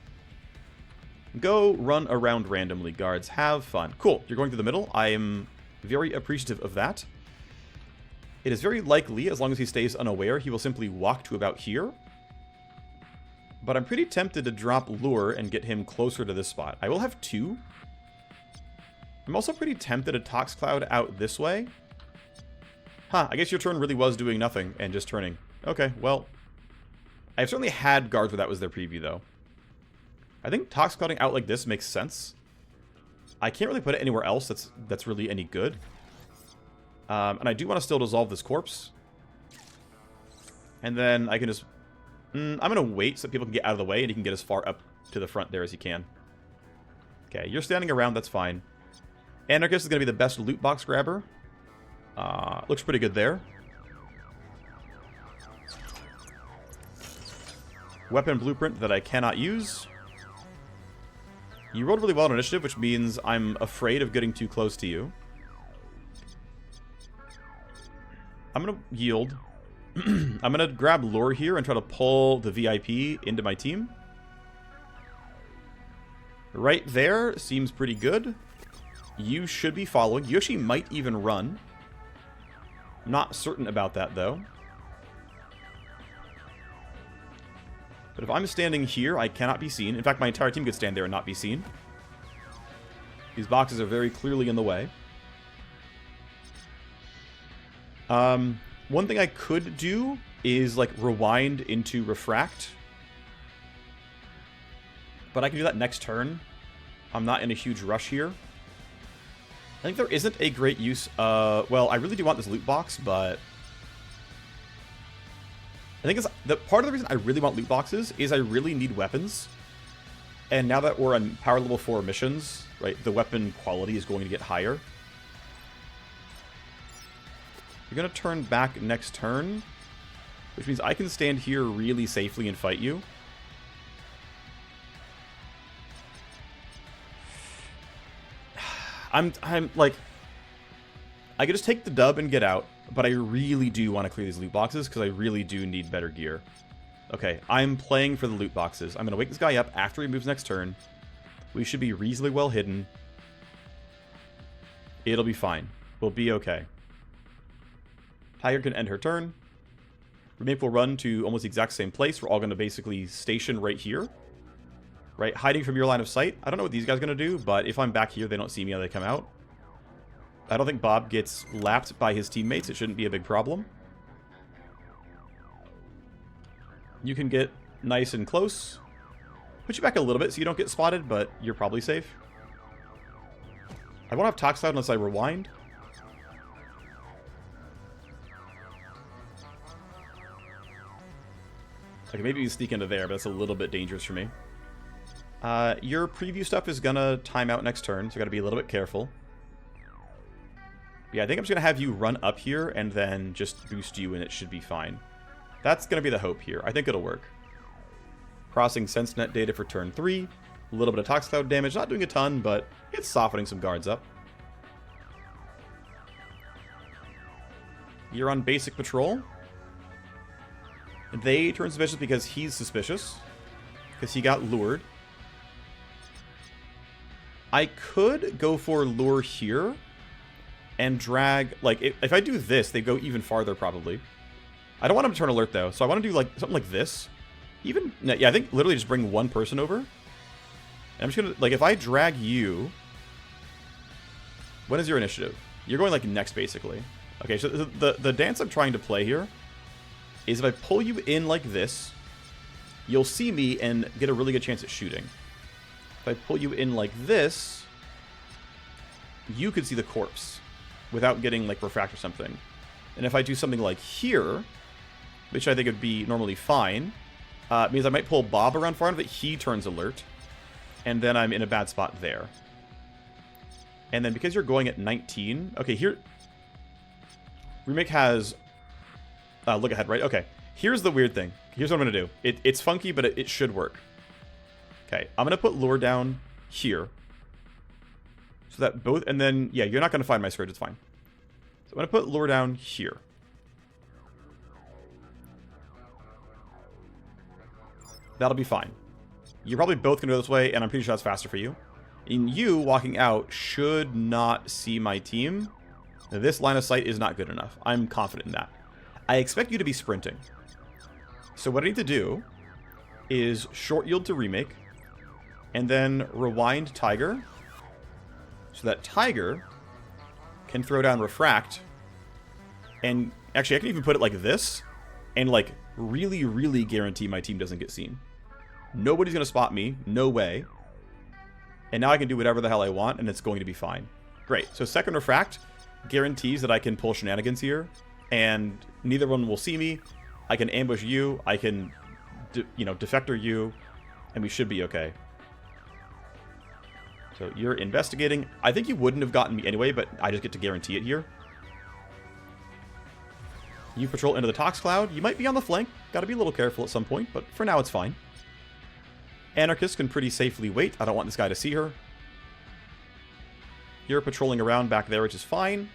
Go run around randomly, guards. Have fun. Cool. You're going through the middle. I am very appreciative of that. It is very likely, as long as he stays unaware, he will simply walk to about here. But I'm pretty tempted to drop Lure and get him closer to this spot. I will have 2. I'm also pretty tempted to Tox Cloud out this way. Huh, I guess your turn really was doing nothing and just turning. Okay, well. I've certainly had guards where that was their preview, though. I think Tox Clouding out like this makes sense. I can't really put it anywhere else that's really any good. And I do want to still dissolve this corpse. And then I can just... I'm going to wait so people can get out of the way and he can get as far up to the front there as he can. Okay, you're standing around, that's fine. Anarchist is going to be the best loot box grabber. Looks pretty good there. Weapon blueprint that I cannot use. You rolled really well on initiative, which means I'm afraid of getting too close to you. I'm going to yield. I'm going to grab Lure here and try to pull the VIP into my team. Right there seems pretty good. You should be following. You actually might even run. I'm not certain about that, though. But if I'm standing here, I cannot be seen. In fact, my entire team could stand there and not be seen. These boxes are very clearly in the way. One thing I could do is, like, rewind into Refract. But I can do that next turn. I'm not in a huge rush here. I think there isn't a great use of... Well, I really do want this loot box, but... I think it's part of the reason I really want loot boxes is I really need weapons. And now that we're on power level 4 missions, right, the weapon quality is going to get higher. You're going to turn back next turn, which means I can stand here really safely and fight you. I'm like, I could just take the dub and get out, but I really do want to clear these loot boxes because I really do need better gear. Okay, I'm playing for the loot boxes. I'm going to wake this guy up after he moves next turn. We should be reasonably well hidden. It'll be fine. We'll be okay. Tiger can end her turn. Remake will run to almost the exact same place. We're all going to basically station right here. Right, hiding from your line of sight. I don't know what these guys are going to do, but if I'm back here, they don't see me how they come out. I don't think Bob gets lapped by his teammates. It shouldn't be a big problem. You can get nice and close. Put you back a little bit so you don't get spotted, but you're probably safe. I won't have Tox Cloud unless I rewind. Okay, maybe you sneak into there, but that's a little bit dangerous for me. Your preview stuff is gonna time out next turn, so you gotta be a little bit careful. Yeah, I think I'm just gonna have you run up here and then just boost you and it should be fine. That's gonna be the hope here. I think it'll work. Crossing SenseNet data for turn 3. A little bit of Tox Cloud damage, not doing a ton, but it's softening some guards up. You're on basic patrol. They turn suspicious because he's suspicious. Because he got lured. I could go for lure here and drag, like, if I do this, they go even farther probably. I don't want him to turn alert though, so I want to do like something like this. Even, yeah, I think literally just bring one person over. And I'm just gonna, like, if I drag you, when is your initiative? You're going like next basically. Okay, so the dance I'm trying to play here is if I pull you in like this, you'll see me and get a really good chance at shooting. If I pull you in like this, you could see the corpse without getting like refract or something. And if I do something like here, which I think would be normally fine, means I might pull Bob around far enough that he turns alert, and then I'm in a bad spot there. And then because you're going at 19, okay, here, Remake has look ahead, right? Okay, here's the weird thing. Here's what I'm gonna do. It's funky, but it should work. Okay, I'm gonna put lure down here, so that both, and then yeah, you're not gonna find my scourge. It's fine. So I'm gonna put lure down here. That'll be fine. You're probably both gonna go this way, and I'm pretty sure that's faster for you. And you walking out should not see my team. This line of sight is not good enough. I'm confident in that. I expect you to be sprinting. So what I need to do is short yield to Remake, and then rewind Tiger, so that Tiger can throw down Refract. And actually, I can even put it like this, and like really, really guarantee my team doesn't get seen. Nobody's gonna spot me, no way. And now I can do whatever the hell I want, and it's going to be fine. Great. So second Refract guarantees that I can pull shenanigans here, and neither one will see me. I can ambush you, I can, defector you, and we should be okay. So you're investigating. I think you wouldn't have gotten me anyway, but I just get to guarantee it here. You patrol into the Tox Cloud. You might be on the flank. Gotta be a little careful at some point, but for now it's fine. Anarchist can pretty safely wait. I don't want this guy to see her. You're patrolling around back there, which is fine.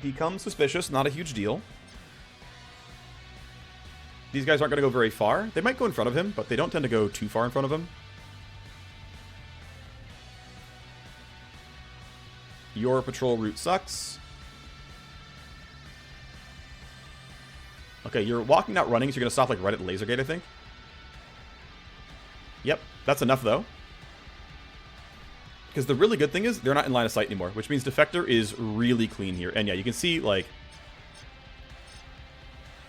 Become suspicious, not a huge deal. These guys aren't going to go very far. They might go in front of him, but they don't tend to go too far in front of him. Your patrol route sucks. Okay, you're walking, not running, so you're going to stop like right at the laser gate, I think. Yep, that's enough though. Because the really good thing is they're not in line of sight anymore, which means Defector is really clean here. And yeah, you can see, like,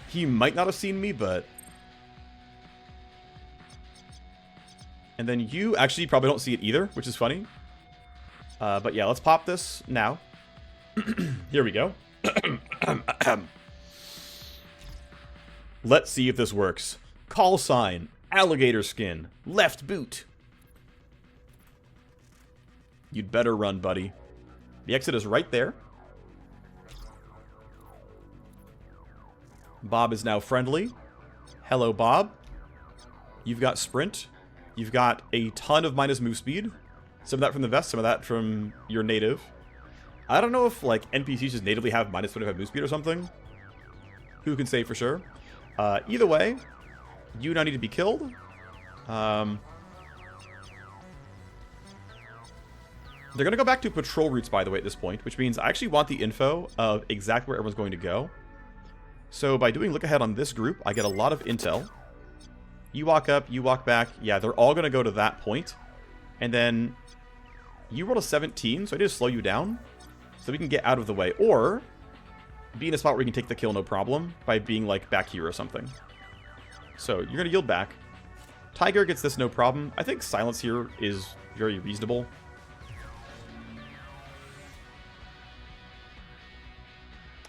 he might not have seen me, but... And then you actually probably don't see it either, which is funny. But yeah, let's pop this now. Here we go. Let's see if this works. Call sign, alligator skin, left boot. You'd better run, buddy. The exit is right there. Bob is now friendly. Hello, Bob. You've got sprint. You've got a ton of minus move speed. Some of that from the vest, some of that from your native. I don't know if, like, NPCs just natively have minus 25 move speed or something. Who can say for sure? Either way, you now need to be killed. They're going to go back to patrol routes, by the way, at this point, which means I actually want the info of exactly where everyone's going to go. So by doing look ahead on this group, I get a lot of intel. You walk up, you walk back. Yeah, they're all going to go to that point. And then you roll a 17, so I need to slow you down so we can get out of the way. Or be in a spot where you can take the kill no problem by being, like, back here or something. So you're going to yield back. Tiger gets this no problem. I think silence here is very reasonable.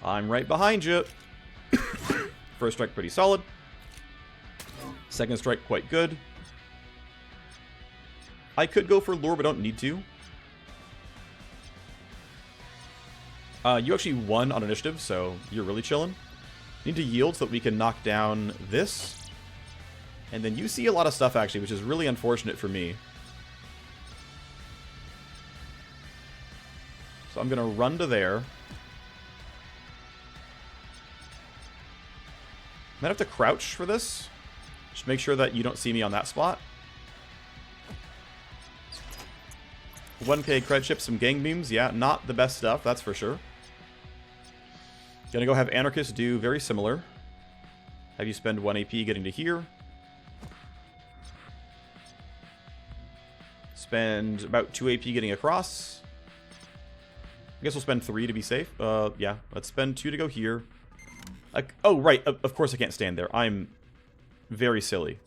I'm right behind you. First strike pretty solid. Second strike quite good. I could go for lure, but don't need to. You actually won on initiative, so you're really chilling. Need to yield so that we can knock down this. And then you see a lot of stuff, actually, which is really unfortunate for me. So I'm going to run to there. Might have to crouch for this. Just make sure that you don't see me on that spot. 1k cred chip, some gang beams. Yeah, not the best stuff, that's for sure. Gonna go have Anarchist do very similar. Have you spend 1 AP getting to here. Spend about 2 AP getting across. I guess we'll spend 3 to be safe. Yeah, let's spend 2 to go here. Oh, right. Of course I can't stand there. I'm very silly.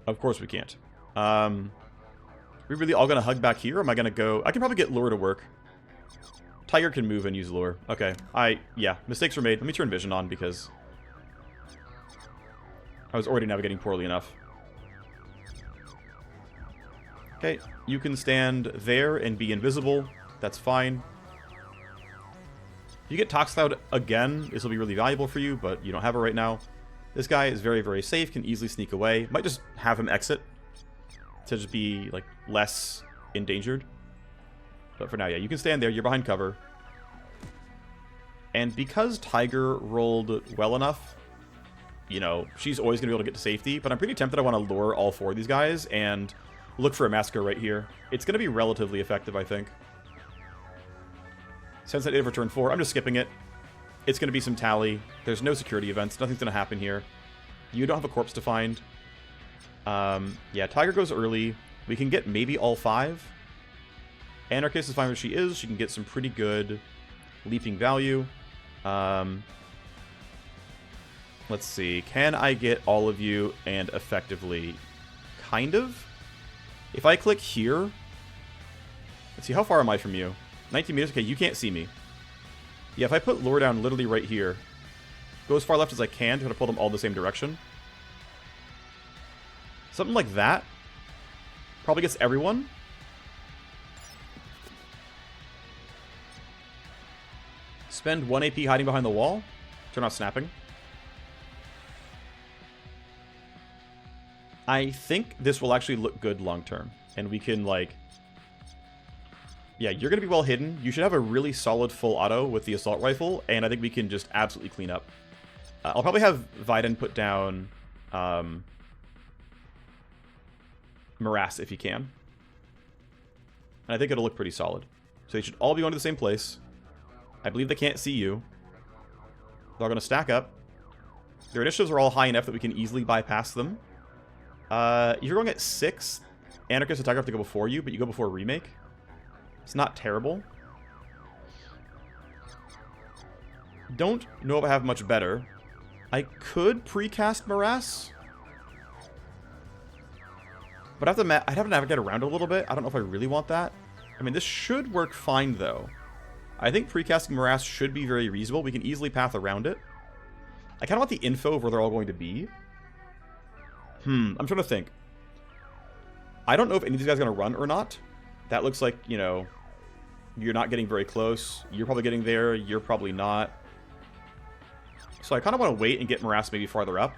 Of course we can't. We really all gonna hug back here? Or am I gonna go... I can probably get lure to work. Tiger can move and use lure. Okay. Yeah, mistakes were made. Let me turn vision on because I was already navigating poorly enough. Okay, you can stand there and be invisible. That's fine. If you get Tox Cloud again, this will be really valuable for you, but you don't have it right now. This guy is very, very safe, can easily sneak away. Might just have him exit to just be, like, less endangered. But for now, yeah, you can stand there. You're behind cover. And because Tiger rolled well enough, you know, she's always going to be able to get to safety. But I'm pretty tempted I want to lure all 4 of these guys and look for a massacre right here. It's going to be relatively effective, I think. Since I did for turn 4, I'm just skipping it. It's going to be some tally. There's no security events. Nothing's going to happen here. You don't have a corpse to find. Yeah, Tiger goes early. We can get maybe all 5. Anarchist is fine where she is. She can get some pretty good leaping value. Let's see. Can I get all of you and effectively? Kind of. If I click here... Let's see, how far am I from you? 19 meters? Okay, you can't see me. Yeah, if I put lure down literally right here, go as far left as I can to try to pull them all the same direction. Something like that probably gets everyone. Spend 1 AP hiding behind the wall. Turn off snapping. I think this will actually look good long term. And we can, like... Yeah, you're going to be well hidden. You should have a really solid full auto with the assault rifle. And I think we can just absolutely clean up. I'll probably have Viden put down... Morass if he can. And I think it'll look pretty solid. So they should all be going to the same place. I believe they can't see you. They're all going to stack up. Their initiatives are all high enough that we can easily bypass them. You're going at 6. Anarchist and Tiger have to go before you, but you go before Remake. It's not terrible. Don't know if I have much better. I could precast Morass. But I'd have to navigate around a little bit. I don't know if I really want that. I mean, this should work fine, though. I think precasting Morass should be very reasonable. We can easily path around it. I kind of want the info of where they're all going to be. I'm trying to think. I don't know if any of these guys are going to run or not. That looks like, you know, You're not getting very close. You're probably getting there. You're probably not. So I kind of want to wait and get Morass maybe farther up.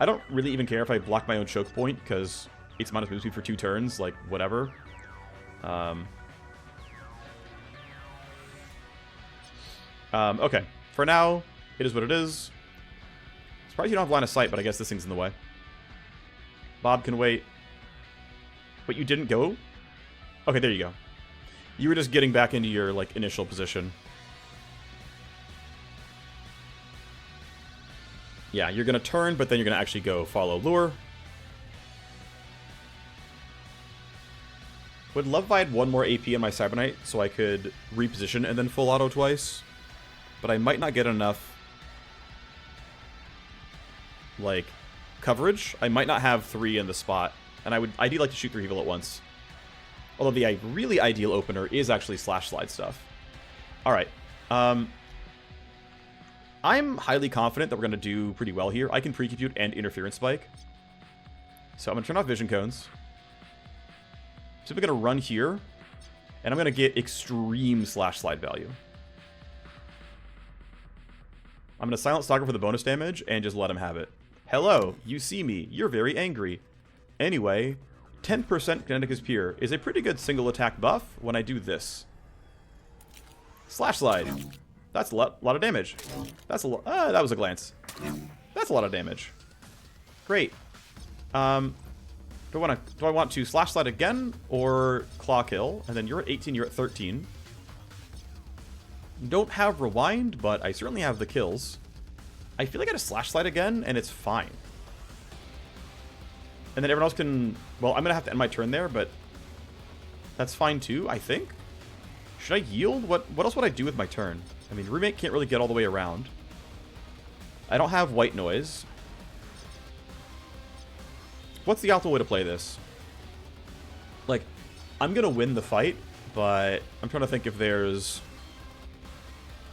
I don't really even care if I block my own choke point, because it's minus move speed for 2 turns, like, whatever. Okay. For now, it is what it is. Surprised you don't have line of sight, but I guess this thing's in the way. Bob can wait. But you didn't go? Okay, there you go. You were just getting back into your, like, initial position. Yeah, you're going to turn, but then you're going to actually go follow lure. Would love if I had 1 more AP in my Cyberknight so I could reposition and then full auto twice. But I might not get enough, like, coverage. I might not have 3 in the spot. And I would ideally like to shoot 3 people at once. Although the really ideal opener is actually slash slide stuff. Alright. I'm highly confident that we're going to do pretty well here. I can pre-compute and interference spike. So I'm going to turn off vision cones. So we're going to run here. And I'm going to get extreme slash slide value. I'm going to silent Slagga for the bonus damage and just let him have it. Hello, you see me. You're very angry. Anyway, 10% kinetic is pure is a pretty good single attack buff when I do this. Slash slide. That's a lot of damage. That's a lot. That was a glance. That's a lot of damage. Great. Do I want to slash slide again or claw kill? And then you're at 18, you're at 13. Don't have rewind, but I certainly have the kills. I feel like I just slash slide again, and it's fine. And then everyone else can... Well, I'm going to have to end my turn there, but that's fine too, I think. Should I yield? What else would I do with my turn? I mean, Remake can't really get all the way around. I don't have white noise. What's the optimal way to play this? Like, I'm going to win the fight, but I'm trying to think if there's,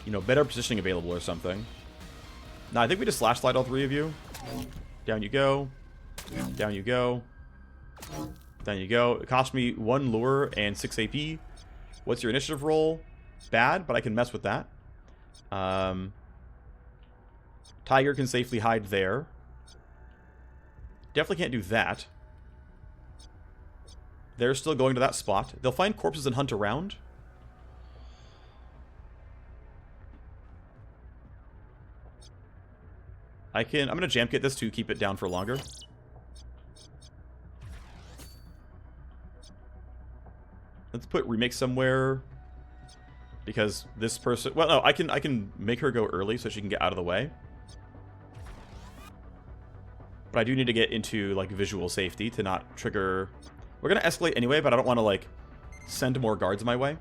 you know, better positioning available or something. No, I think we just slash slide all 3 of you. Down you go. Down you go. Down you go. It cost me 1 lure and 6 AP. What's your initiative roll? Bad, but I can mess with that. Tiger can safely hide there. Definitely can't do that. They're still going to that spot. They'll find corpses and hunt around. I'm going to jam kit this to keep it down for longer. Let's put Remake somewhere. Because this person... Well, no, I can make her go early so she can get out of the way. But I do need to get into, like, visual safety to not trigger... We're going to escalate anyway, but I don't want to, like, send more guards my way.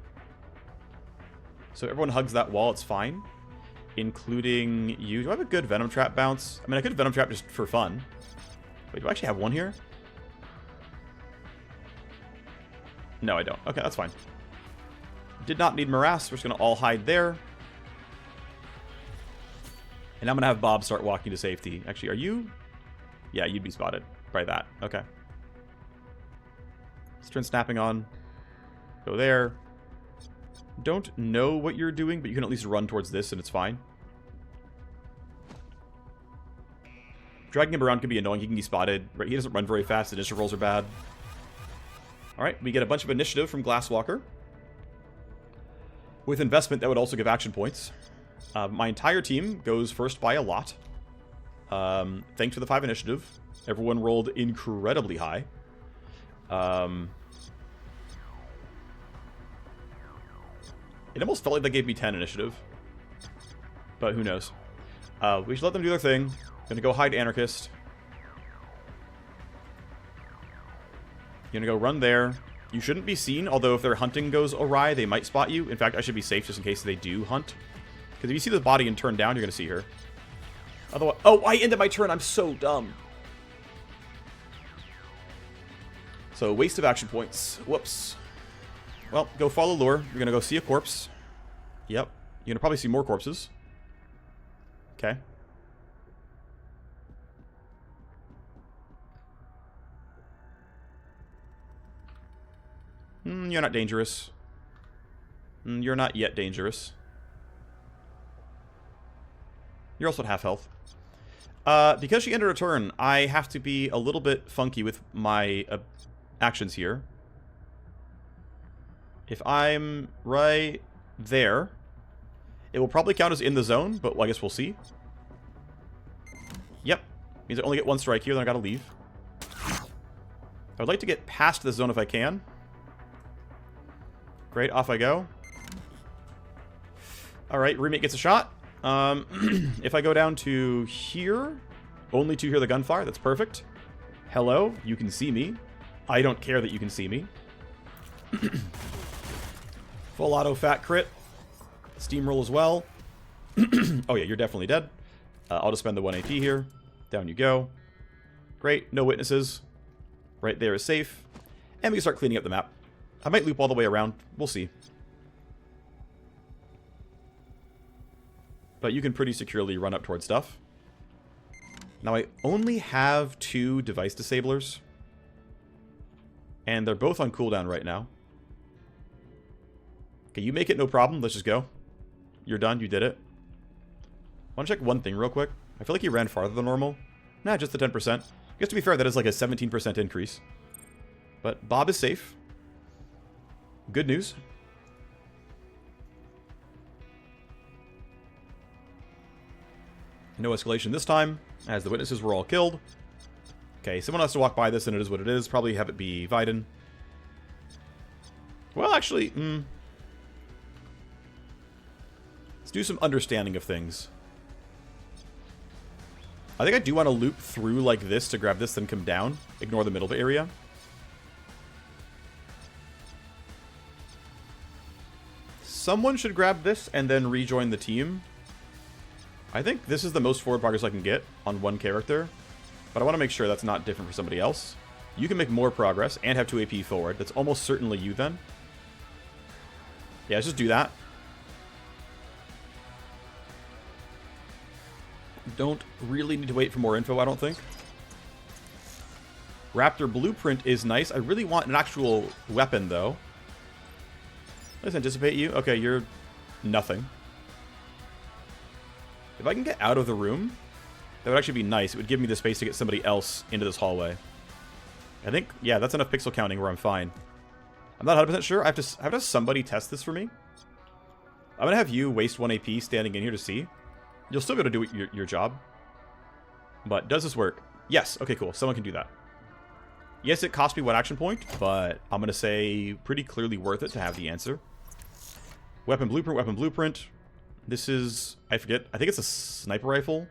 So everyone hugs that wall, it's fine. Including you. Do I have a good Venom Trap bounce? I mean, I could Venom Trap just for fun. Wait, do I actually have one here? No, I don't. Okay, that's fine. Did not need Morass. We're just going to all hide there. And I'm going to have Bob start walking to safety. Actually, are you? Yeah, you'd be spotted by that. Okay. Let's turn snapping on. Go there. Don't know what you're doing, but you can at least run towards this and it's fine. Dragging him around can be annoying. He can be spotted. Right? He doesn't run very fast. Initiative rolls are bad. Alright, we get a bunch of initiative from Glasswalker. With investment, that would also give action points. My entire team goes first by a lot. Thanks to the 5 initiative. Everyone rolled incredibly high. It almost felt like they gave me 10 initiative. But who knows. We should let them do their thing. Gonna go hide Anarchist. Gonna go run there. You shouldn't be seen, although if their hunting goes awry, they might spot you. In fact, I should be safe just in case they do hunt. Because if you see the body and turn down, you're gonna see her. Otherwise... Oh, I ended my turn. I'm so dumb. So, waste of action points. Whoops. Well, go follow lure. You're gonna go see a corpse. Yep. You're gonna probably see more corpses. Okay. You're not dangerous. You're not yet dangerous. You're also at half health. Because she ended her turn, I have to be a little bit funky with my actions here. If I'm right there, it will probably count as in the zone, but I guess we'll see. Yep. Means I only get one strike here, then I gotta leave. I would like to get past the zone if I can. Great, off I go. Alright, roommate gets a shot. If I go down to here, only to hear the gunfire, that's perfect. Hello, you can see me. I don't care that you can see me. Full auto fat crit. Steamroll as well. Oh yeah, you're definitely dead. I'll just spend the 1 AP here. Down you go. Great, no witnesses. Right there is safe. And we can start cleaning up the map. I might loop all the way around. We'll see. But you can pretty securely run up towards stuff. Now I only have 2 device disablers. And they're both on cooldown right now. Okay, you make it no problem. Let's just go. You're done. You did it. I want to check one thing real quick. I feel like he ran farther than normal. Nah, just the 10%. I guess to be fair, that is like a 17% increase. But Bob is safe. Good news. No escalation this time, as the witnesses were all killed. Okay, someone has to walk by this, and it is what it is. Probably have it be Viden. Well, actually, let's do some understanding of things. I think I do want to loop through like this to grab this, then come down. Ignore the middle area. Someone should grab this and then rejoin the team. I think this is the most forward progress I can get on one character. But I want to make sure that's not different for somebody else. You can make more progress and have 2 AP forward. That's almost certainly you then. Yeah, let's just do that. Don't really need to wait for more info, I don't think. Raptor Blueprint is nice. I really want an actual weapon, though. Let's anticipate you. Okay, you're nothing. If I can get out of the room, that would actually be nice. It would give me the space to get somebody else into this hallway. I think, yeah, that's enough pixel counting where I'm fine. I'm not 100% sure. I have to have somebody test this for me. I'm going to have you waste 1 AP standing in here to see. You'll still be able to do your job. But does this work? Yes. Okay, cool. Someone can do that. Yes, it cost me 1 action point, but I'm going to say pretty clearly worth it to have the answer. Weapon blueprint, weapon blueprint. This is, I forget, I think it's a sniper rifle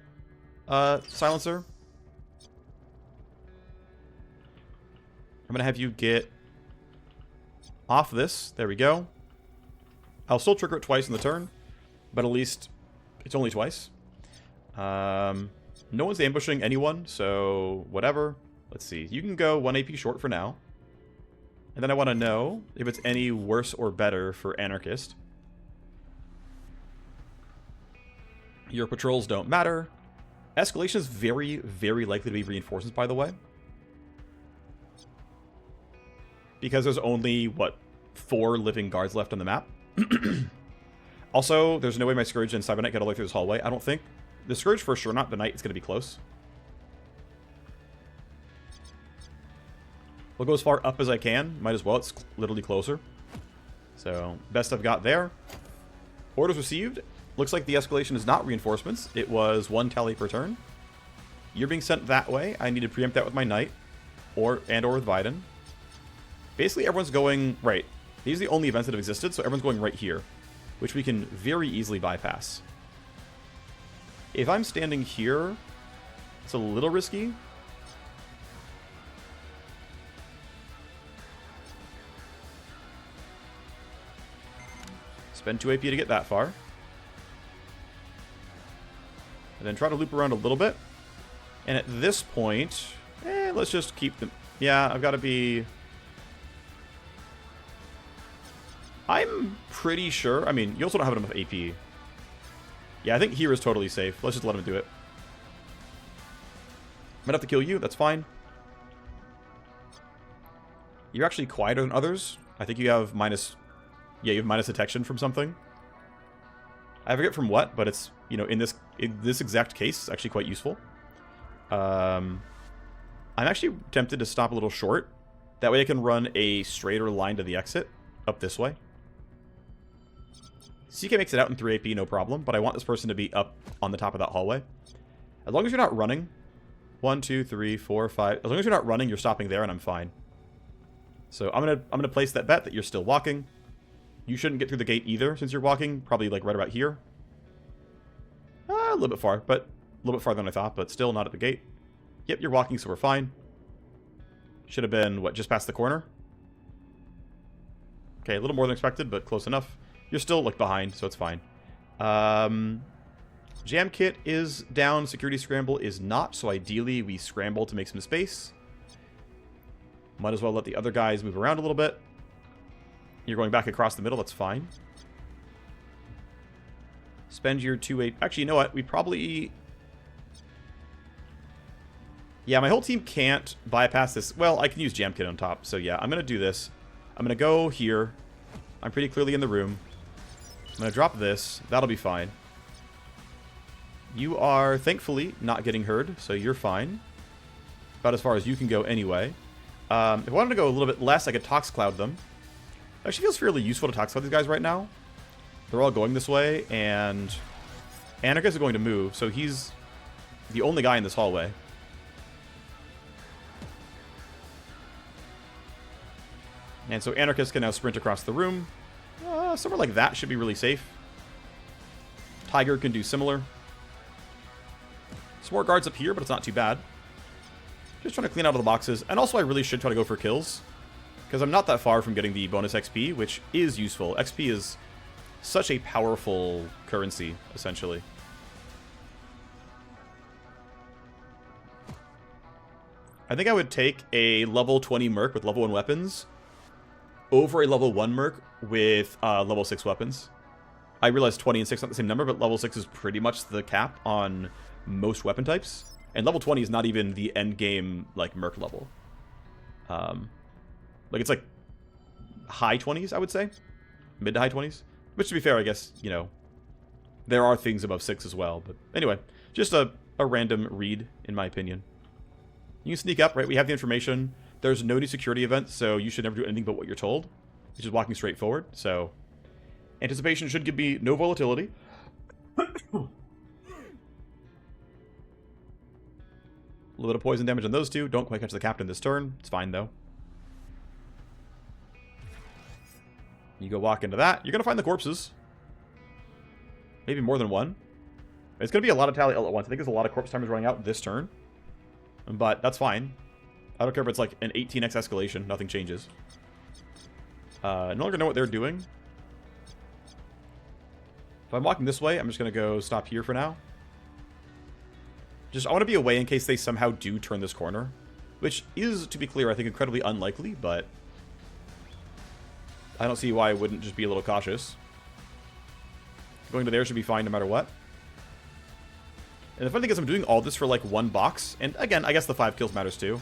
silencer. I'm going to have you get off this. There we go. I'll still trigger it twice in the turn, but at least it's only twice. No one's ambushing anyone, so whatever. Let's see. You can go 1 AP short for now. And then I want to know if it's any worse or better for Anarchist. Your patrols don't matter. Escalation is very, very likely to be reinforcements, by the way. Because there's only, what, 4 living guards left on the map. Also, there's no way my Scourge and Cyber Knight get all the way through this hallway, I don't think. The Scourge for sure not. The Knight is going to be close. We'll go as far up as I can. Might as well. It's literally closer. So, best I've got there. Orders received. Looks like the escalation is not reinforcements. It was 1 tally per turn. You're being sent that way. I need to preempt that with my Knight. Or with Viden. Basically, everyone's going... Right. These are the only events that have existed, so everyone's going right here. Which we can very easily bypass. If I'm standing here, it's a little risky. Spend 2 AP to get that far. And then try to loop around a little bit. And at this point, let's just keep them. Yeah, I've got to be... I'm pretty sure. I mean, you also don't have enough AP. Yeah, I think here is totally safe. Let's just let him do it. Might have to kill you. That's fine. You're actually quieter than others. I think you have minus Yeah, you have minus detection from something. I forget from what, but it's, you know, in this exact case, it's actually quite useful. I'm actually tempted to stop a little short. That way I can run a straighter line to the exit up this way. CK makes it out in 3 AP, no problem, but I want this person to be up on the top of that hallway. As long as you're not running, 1, 2, 3, 4, 5. As long as you're not running, you're stopping there, and I'm fine. So I'm gonna place that bet that you're still walking. You shouldn't get through the gate either, since you're walking. Probably like right about here. A little bit far, but a little bit farther than I thought, but still not at the gate. Yep, you're walking, so we're fine. Should have been, what, just past the corner? Okay, a little more than expected, but close enough. You're still, like, behind, so it's fine. Jam kit is down, security scramble is not, so ideally we scramble to make some space. Might as well let the other guys move around a little bit. You're going back across the middle, that's fine. Spend your 2 AP. Actually, you know what? We probably... Yeah, my whole team can't bypass this. Well, I can use Jam Kit on top, so yeah, I'm going to do this. I'm going to go here. I'm pretty clearly in the room. I'm going to drop this. That'll be fine. You are, thankfully, not getting heard, so you're fine. About as far as you can go anyway. If I wanted to go a little bit less, I could Tox Cloud them. It actually feels fairly useful to Tox Cloud these guys right now. They're all going this way, and Anarchist is going to move, so he's the only guy in this hallway. And so Anarchist can now sprint across the room. Somewhere like that should be really safe. Tiger can do similar. Some more guards up here, but it's not too bad. Just trying to clean out of the boxes. And also I really should try to go for kills, because I'm not that far from getting the bonus XP, which is useful. XP is such a powerful currency, essentially. I think I would take a level 20 merc with level 1 weapons over a level 1 merc with level 6 weapons. I realize 20 and 6 are not the same number, but level 6 is pretty much the cap on most weapon types. And level 20 is not even the end game, like, merc level. Like, it's like high 20s, I would say. Mid to high 20s. Which, to be fair, I guess, you know, there are things above 6 as well. But anyway, just a random read, in my opinion. You can sneak up, right? We have the information. There's no new security event, so you should never do anything but what you're told, which is walking straight forward. So, anticipation should give me no volatility. A little bit of poison damage on those two. Don't quite catch the captain this turn. It's fine, though. You go walk into that. You're going to find the corpses. Maybe more than one. It's going to be a lot of tally all at once. I think there's a lot of corpse timers running out this turn. But that's fine. I don't care if it's like an 18x escalation. Nothing changes. No longer know what they're doing. If I'm walking this way, I'm just going to go stop here for now. I want to be away in case they somehow do turn this corner. Which is, to be clear, I think incredibly unlikely, but I don't see why I wouldn't just be a little cautious. Going to there should be fine no matter what. And the funny thing is I'm doing all this for like one box. And again, I guess the 5 kills matters too.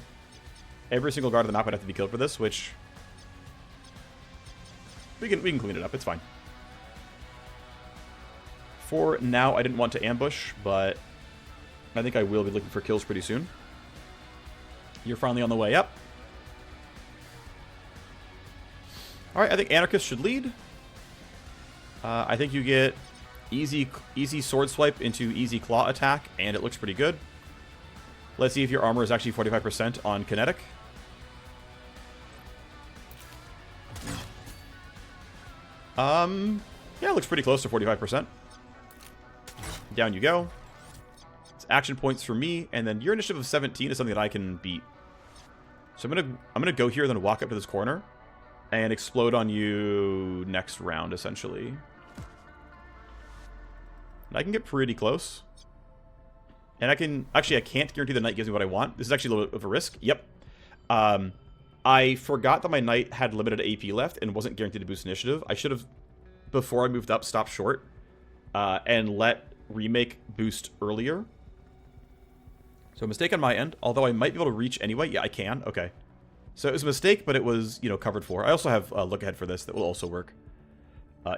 Every single guard on the map would have to be killed for this, which we can clean it up. It's fine. For now, I didn't want to ambush, but I think I will be looking for kills pretty soon. You're finally on the way up. Alright, I think Anarchist should lead. I think you get easy sword swipe into easy claw attack, and it looks pretty good. Let's see if your armor is actually 45% on kinetic. Yeah, it looks pretty close to 45%. Down you go. It's action points for me, and then your initiative of 17 is something that I can beat. So I'm gonna go here, then walk up to this corner and explode on you next round, essentially. And I can get pretty close. And I can... Actually, I can't guarantee the knight gives me what I want. This is actually a little bit of a risk. Yep. I forgot that my knight had limited AP left and wasn't guaranteed to boost initiative. I should have, before I moved up, stopped short and let Remake boost earlier. So a mistake on my end, although I might be able to reach anyway. Yeah, I can. Okay. So it was a mistake, but it was, you know, covered for. I also have a look ahead for this that will also work.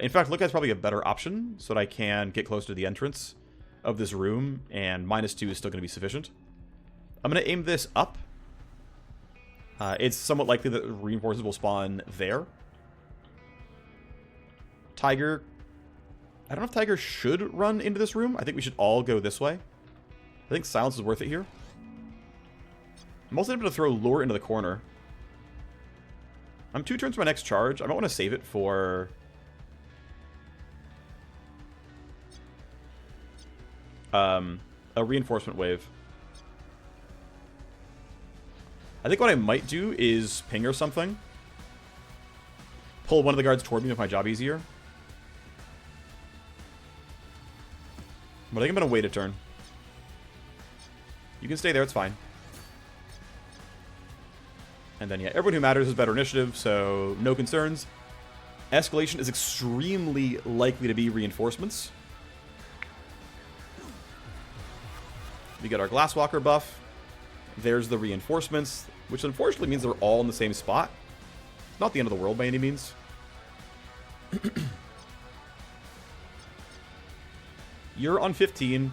In fact, look, that's probably a better option so that I can get close to the entrance of this room, and -2 is still going to be sufficient. I'm going to aim this up. It's somewhat likely that reinforcements will spawn there. Tiger. I don't know if Tiger should run into this room. I think we should all go this way. I think silence is worth it here. I'm also able to throw Lure into the corner. I'm 2 turns to my next charge. I might want to save it for... a reinforcement wave. I think what I might do is ping or something. Pull one of the guards toward me to make my job easier. But I think I'm going to wait a turn. You can stay there, it's fine. And then, yeah, everyone who matters has better initiative, so no concerns. Escalation is extremely likely to be reinforcements. We get our Glasswalker buff. There's the reinforcements, which unfortunately means they're all in the same spot. It's not the end of the world by any means. You're on 15.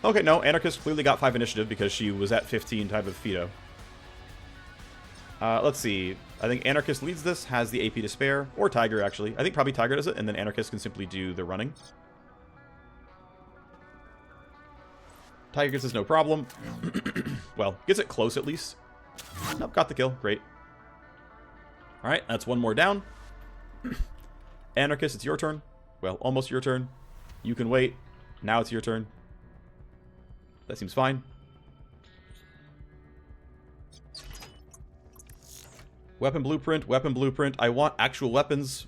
Okay, no, Anarchist clearly got 5 initiative because she was at 15 type of Fido. Let's see. I think Anarchist leads this, has the AP to spare. Or Tiger, actually. I think probably Tiger does it, and then Anarchist can simply do the running. Tiger gets this no problem. Well, gets it close at least. Nope, got the kill. Great. Alright, that's one more down. Anarchist, it's your turn. Well, almost your turn. You can wait. Now it's your turn. That seems fine. Weapon blueprint, weapon blueprint. I want actual weapons.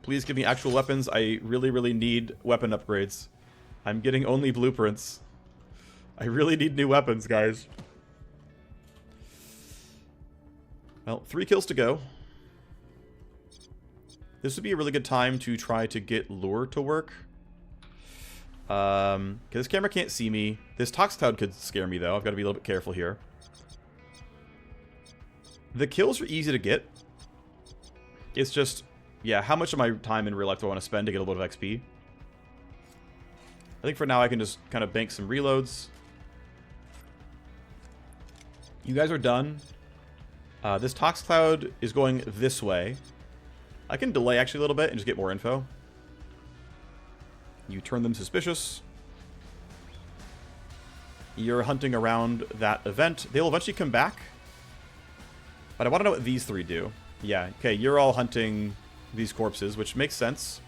Please give me actual weapons. I really, really need weapon upgrades. I'm getting only blueprints. I really need new weapons, guys. Well, 3 kills to go. This would be a really good time to try to get Lure to work. Okay, this camera can't see me. This Tox Cloud could scare me, though. I've got to be a little bit careful here. The kills are easy to get. It's just, yeah, how much of my time in real life do I want to spend to get a little bit of XP? I think for now I can just kind of bank some reloads. You guys are done. This Tox Cloud is going this way. I can delay actually a little bit and just get more info. You turn them suspicious. You're hunting around that event. They'll eventually come back. But I want to know what these 3 do. Yeah, okay, you're all hunting these corpses, which makes sense.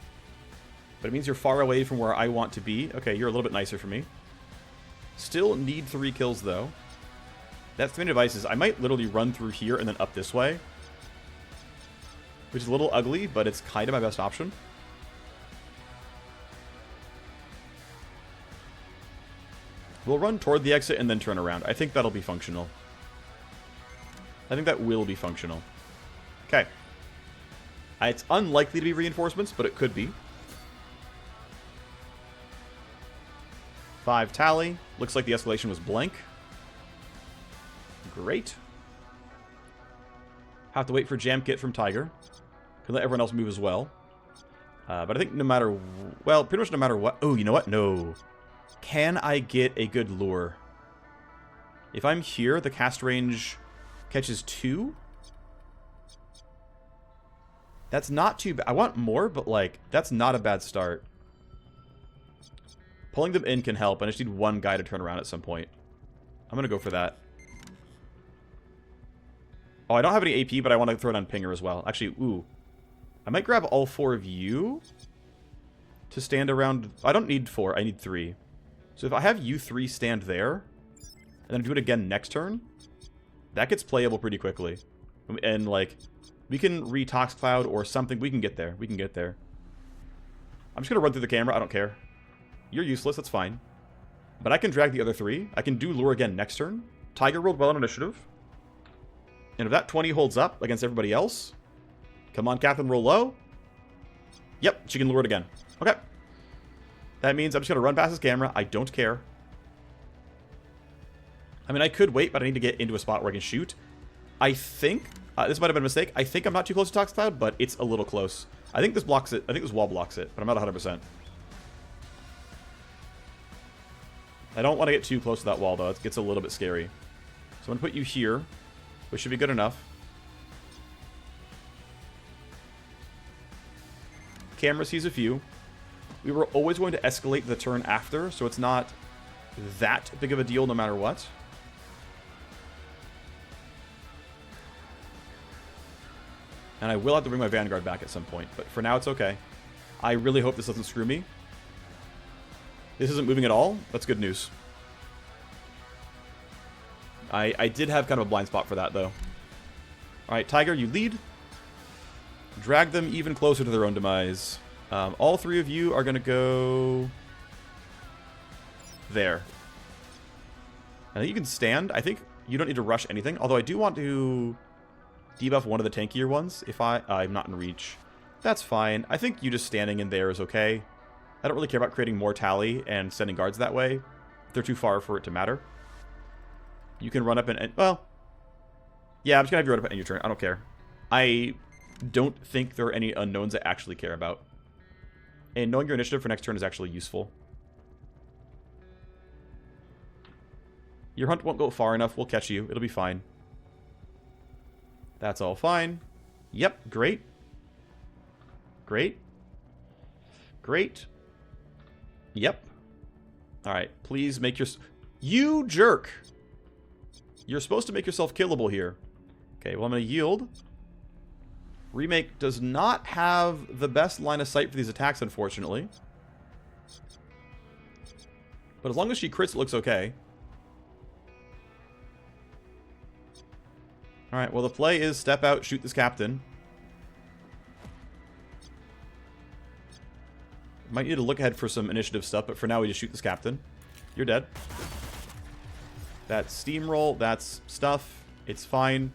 But it means you're far away from where I want to be. Okay, you're a little bit nicer for me. Still need 3 kills, though. That's 3 devices. I might literally run through here and then up this way. Which is a little ugly, but it's kind of my best option. We'll run toward the exit and then turn around. I think that'll be functional. I think that will be functional. Okay. It's unlikely to be reinforcements, but it could be. 5 tally. Looks like the escalation was blank. Great. Have to wait for jam kit from Tiger. Can let everyone else move as well. But I think no matter... Well, pretty much no matter what... Oh, you know what? No. Can I get a good lure? If I'm here, the cast range catches 2. That's not too bad. I want more, but, like, that's not a bad start. Pulling them in can help. I just need one guy to turn around at some point. I'm going to go for that. Oh, I don't have any AP, but I want to throw it on Pinger as well. Actually, ooh. I might grab all 4 of you to stand around. I don't need 4. I need 3. So if I have you 3 stand there, and then do it again next turn, that gets playable pretty quickly. And, like, we can re-Tox Cloud or something. We can get there. We can get there. I'm just going to run through the camera. I don't care. You're useless. That's fine. But I can drag the other 3. I can do lure again next turn. Tiger rolled well on initiative. And if that 20 holds up against everybody else... Come on, Catherine, roll low. Yep, she can lure it again. Okay. That means I'm just going to run past this camera. I don't care. I mean, I could wait, but I need to get into a spot where I can shoot. I think This might have been a mistake. I think I'm not too close to Toxic Cloud, but it's a little close. I think this blocks it. I think this wall blocks it, but I'm not 100%. I don't want to get too close to that wall, though. It gets a little bit scary. So I'm going to put you here, which should be good enough. Camera sees a few. We were always going to escalate the turn after, so it's not that big of a deal no matter what. And I will have to bring my Vanguard back at some point, but for now it's okay. I really hope this doesn't screw me. This isn't moving at all. That's good news. I did have kind of a blind spot for that, though. Alright, Tiger, you lead. Drag them even closer to their own demise. All three of you are going to go there. I think you can stand. I think you don't need to rush anything, although I do want to debuff one of the tankier ones if I'm not in reach. That's fine. I think you just standing in there is okay. I don't really care about creating more tally and sending guards that way. They're too far for it to matter. You can run up and well, yeah, I'm just going to have you run up and end your turn. I don't care. I don't think there are any unknowns I actually care about. And knowing your initiative for next turn is actually useful. Your hunt won't go far enough. We'll catch you. It'll be fine. That's all fine. Yep, great. Great. Great. Yep. Alright, please make your... You jerk! You're supposed to make yourself killable here. Okay, well, I'm going to yield. Remake does not have the best line of sight for these attacks, unfortunately. But as long as she crits, it looks okay. Alright, well, the play is step out, shoot this captain. Might need to look ahead for some initiative stuff, but for now we just shoot this captain. You're dead. That's steamroll, that's stuff. It's fine.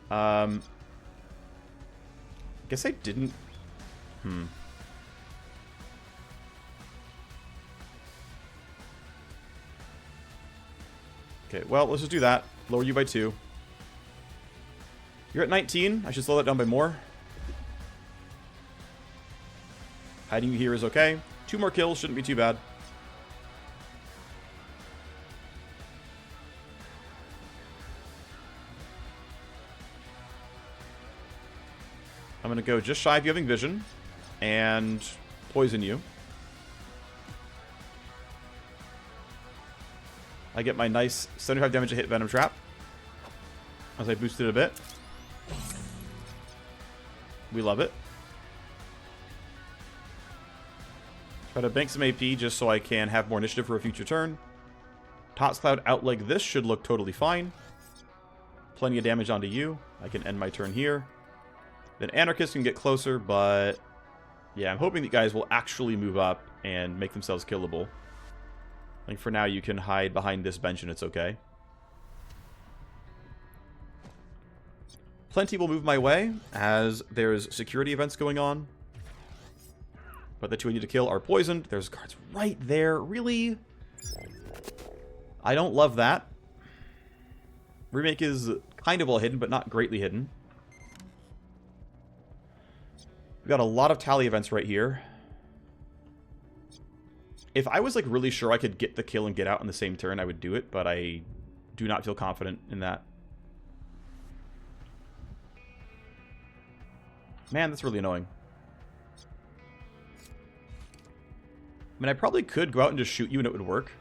Guess I didn't... Okay, well, let's just do that. Lower you by 2. You're at 19. I should slow that down by more. Hiding you here is okay. 2 more kills shouldn't be too bad. I'm going to go just shy of you having vision and poison you. I get my nice 75 damage a hit Venom Trap as I boosted it a bit. We love it. Try to bank some AP just so I can have more initiative for a future turn. Toxic Cloud outleg this should look totally fine. Plenty of damage onto you. I can end my turn here. Then Anarchist can get closer, but yeah, I'm hoping that guys will actually move up and make themselves killable. I think for now you can hide behind this bench and it's okay. Plenty will move my way as there's security events going on. But the 2 I need to kill are poisoned. There's guards right there. Really? I don't love that. Remake is kind of well hidden, but not greatly hidden. We've got a lot of tally events right here. If I was like really sure I could get the kill and get out in the same turn, I would do it, but I do not feel confident in that. Man, that's really annoying. I mean, I probably could go out and just shoot you and it would work.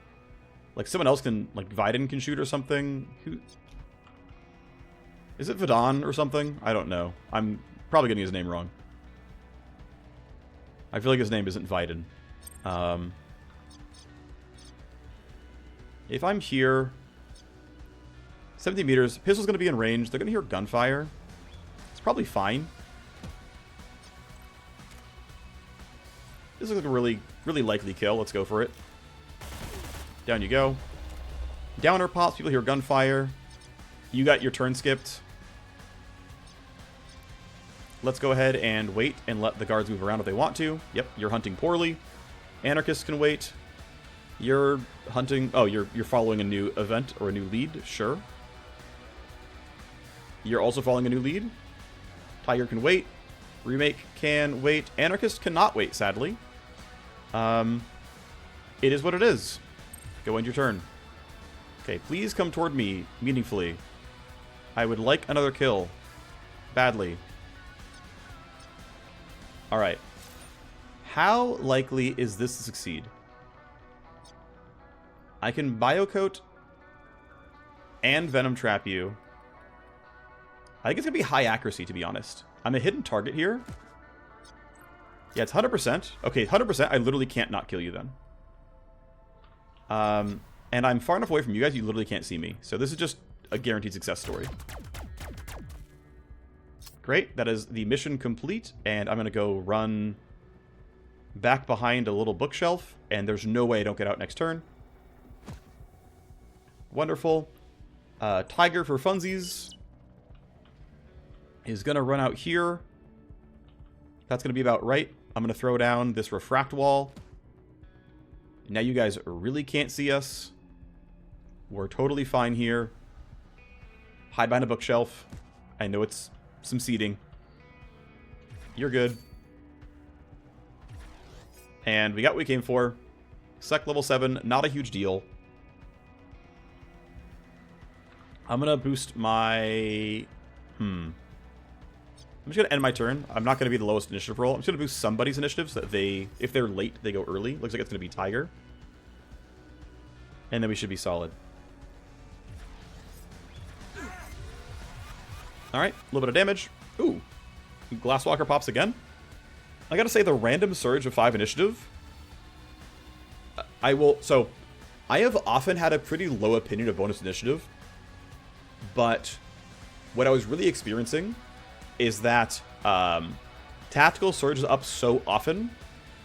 Like, someone else can, like, Vidin can shoot or something. Who... Is it Vidon or something? I don't know. I'm probably getting his name wrong. I feel like his name isn't Vidin. If I'm here... 70 meters. Pistol's going to be in range. They're going to hear gunfire. It's probably fine. This looks like a really, really likely kill. Let's go for it. Down you go. Downer pops. People hear gunfire. You got your turn skipped. Let's go ahead and wait and let the guards move around if they want to. Yep, you're hunting poorly. Anarchists can wait. You're hunting... Oh, you're following a new event or a new lead. Sure. You're also following a new lead. Tiger can wait. Remake can wait. Anarchist cannot wait, sadly. It is what it is. Go end your turn. Okay, please come toward me meaningfully. I would like another kill. Badly. Alright. How likely is this to succeed? I can Biocoat and Venom Trap you. I think it's going to be high accuracy, to be honest. I'm a hidden target here. Yeah, it's 100%. Okay, 100%. I literally can't not kill you then. And I'm far enough away from you guys, you literally can't see me. So this is just a guaranteed success story. Great. That is the mission complete. And I'm going to go run back behind a little bookshelf. And there's no way I don't get out next turn. Wonderful. Tiger for funsies is going to run out here. That's going to be about right. I'm going to throw down this refract wall. Now you guys really can't see us. We're totally fine here. Hide behind a bookshelf. I know it's some seating. You're good. And we got what we came for. Sec level 7, not a huge deal. I'm going to boost my... I'm just going to end my turn. I'm not going to be the lowest initiative roll. I'm just going to boost somebody's initiative so that they, if they're late, they go early. Looks like it's going to be Tiger. And then we should be solid. Alright, a little bit of damage. Ooh. Glasswalker pops again. I gotta say, the random surge of 5 initiative... So, I have often had a pretty low opinion of bonus initiative. But what I was really experiencing is that tactical surges up so often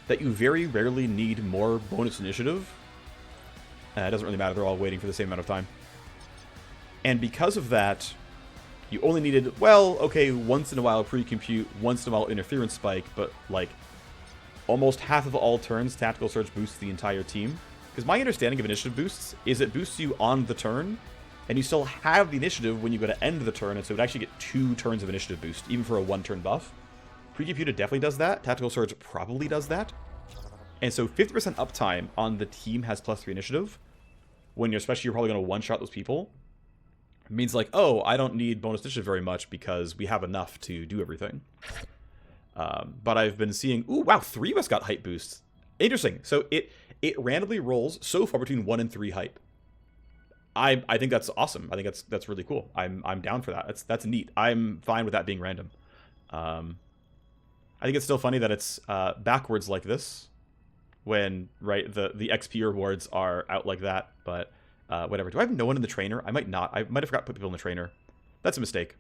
that you very rarely need more bonus initiative. It doesn't really matter, they're all waiting for the same amount of time. And because of that, you only needed, well, okay, once in a while pre-compute, once in a while interference spike, but like almost half of all turns, tactical surge boosts the entire team. Because my understanding of initiative boosts is it boosts you on the turn, and you still have the initiative when you go to end the turn, and so it would actually get 2 turns of initiative boost, even for a 1-turn buff. Pre-computed definitely does that. Tactical Surge probably does that. And so 50% uptime on the team has +3 initiative, when you're probably going to one-shot those people. It means like, oh, I don't need bonus initiative very much because we have enough to do everything. But I've been seeing, ooh, wow, 3 of us got hype boosts. Interesting. So it randomly rolls so far between 1 and 3 hype. I think that's awesome. I think that's really cool. I'm down for that. That's neat. I'm fine with that being random. I think it's still funny that it's backwards like this, when the XP rewards are out like that. But whatever. Do I have no one in the trainer? I might not. I might have forgot to put people in the trainer. That's a mistake.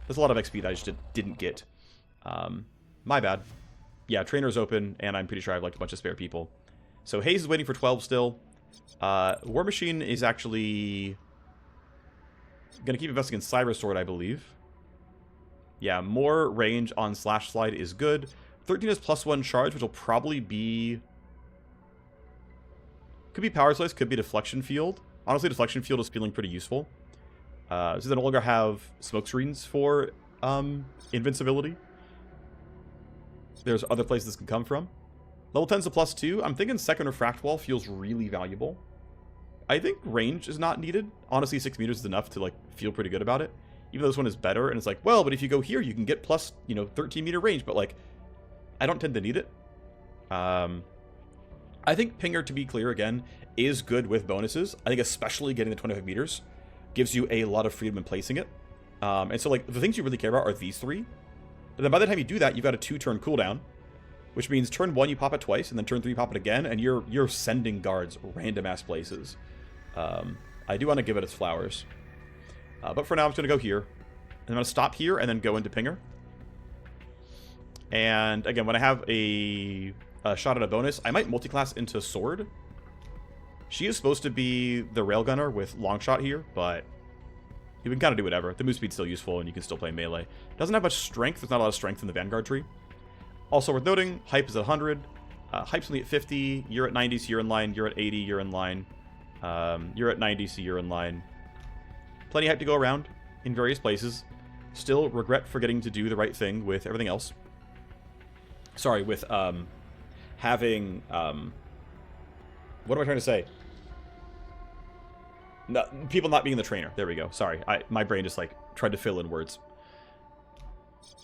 There's a lot of XP that I just didn't get. My bad. Yeah, trainer's open, and I'm pretty sure I have like a bunch of spare people. So Hayes is waiting for 12 still. Warmachine is actually going to keep investing in Cybersword, I believe. Yeah, more range on Slash Slide is good. 13 is +1 charge, which will probably be... Could be Power Slice, could be Deflection Field. Honestly, Deflection Field is feeling pretty useful. So they no longer have smoke screens for invincibility. There's other places this can come from. Level 10's a +2. I'm thinking second Refract Wall feels really valuable. I think range is not needed. Honestly, 6 meters is enough to like feel pretty good about it. Even though this one is better, and it's like, well, but if you go here, you can get plus, 13 meter range. But like, I don't tend to need it. I think Pinger, to be clear again, is good with bonuses. I think especially getting the 25 meters gives you a lot of freedom in placing it. And so like the things you really care about are these 3. But then by the time you do that, you've got a 2-turn cooldown. Which means turn 1 you pop it twice, and then turn 3 you pop it again, and you're sending guards random ass places. I do want to give it its flowers. But for now, I'm just going to go here. And I'm going to stop here and then go into Pinger. And again, when I have a shot at a bonus, I might multiclass into Sword. She is supposed to be the Railgunner with Longshot here, but you can kind of do whatever. The move speed's still useful, and you can still play melee. Doesn't have much strength. There's not a lot of strength in the Vanguard tree. Also worth noting, hype is at 100. Hype's only at 50. You're at 90, so you're in line. You're at 80, you're in line. You're at 90, so you're in line. Plenty of hype to go around. in various places. Still regret forgetting to do the right thing with everything else. Sorry, with having what am I trying to say? No, people not being the trainer. There we go. Sorry, my brain just like tried to fill in words.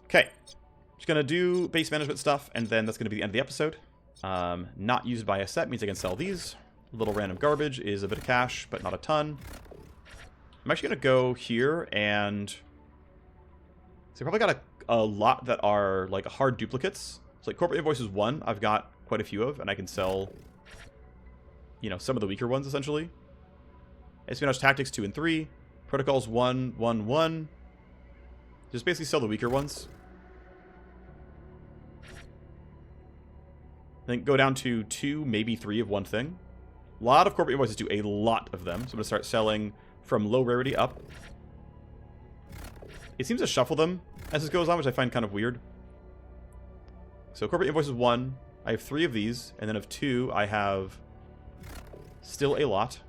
Okay, just gonna do base management stuff, and then that's gonna be the end of the episode. Not used by a set means I can sell these. Little random garbage is a bit of cash, but not a ton. I'm actually gonna go here and so I probably got a lot that are like hard duplicates. So like corporate invoices 1, I've got quite a few of, and I can sell, you know, some of the weaker ones essentially. Espionage tactics 2 and 3, protocols 1, 1, 1. Just basically sell the weaker ones. Then go down to 2, maybe 3 of one thing. A lot of corporate invoices do a lot of them, so I'm gonna start selling from low rarity up. It seems to shuffle them as this goes on, which I find kind of weird. So corporate invoices 1, I have 3 of these, and then of 2, I have still a lot.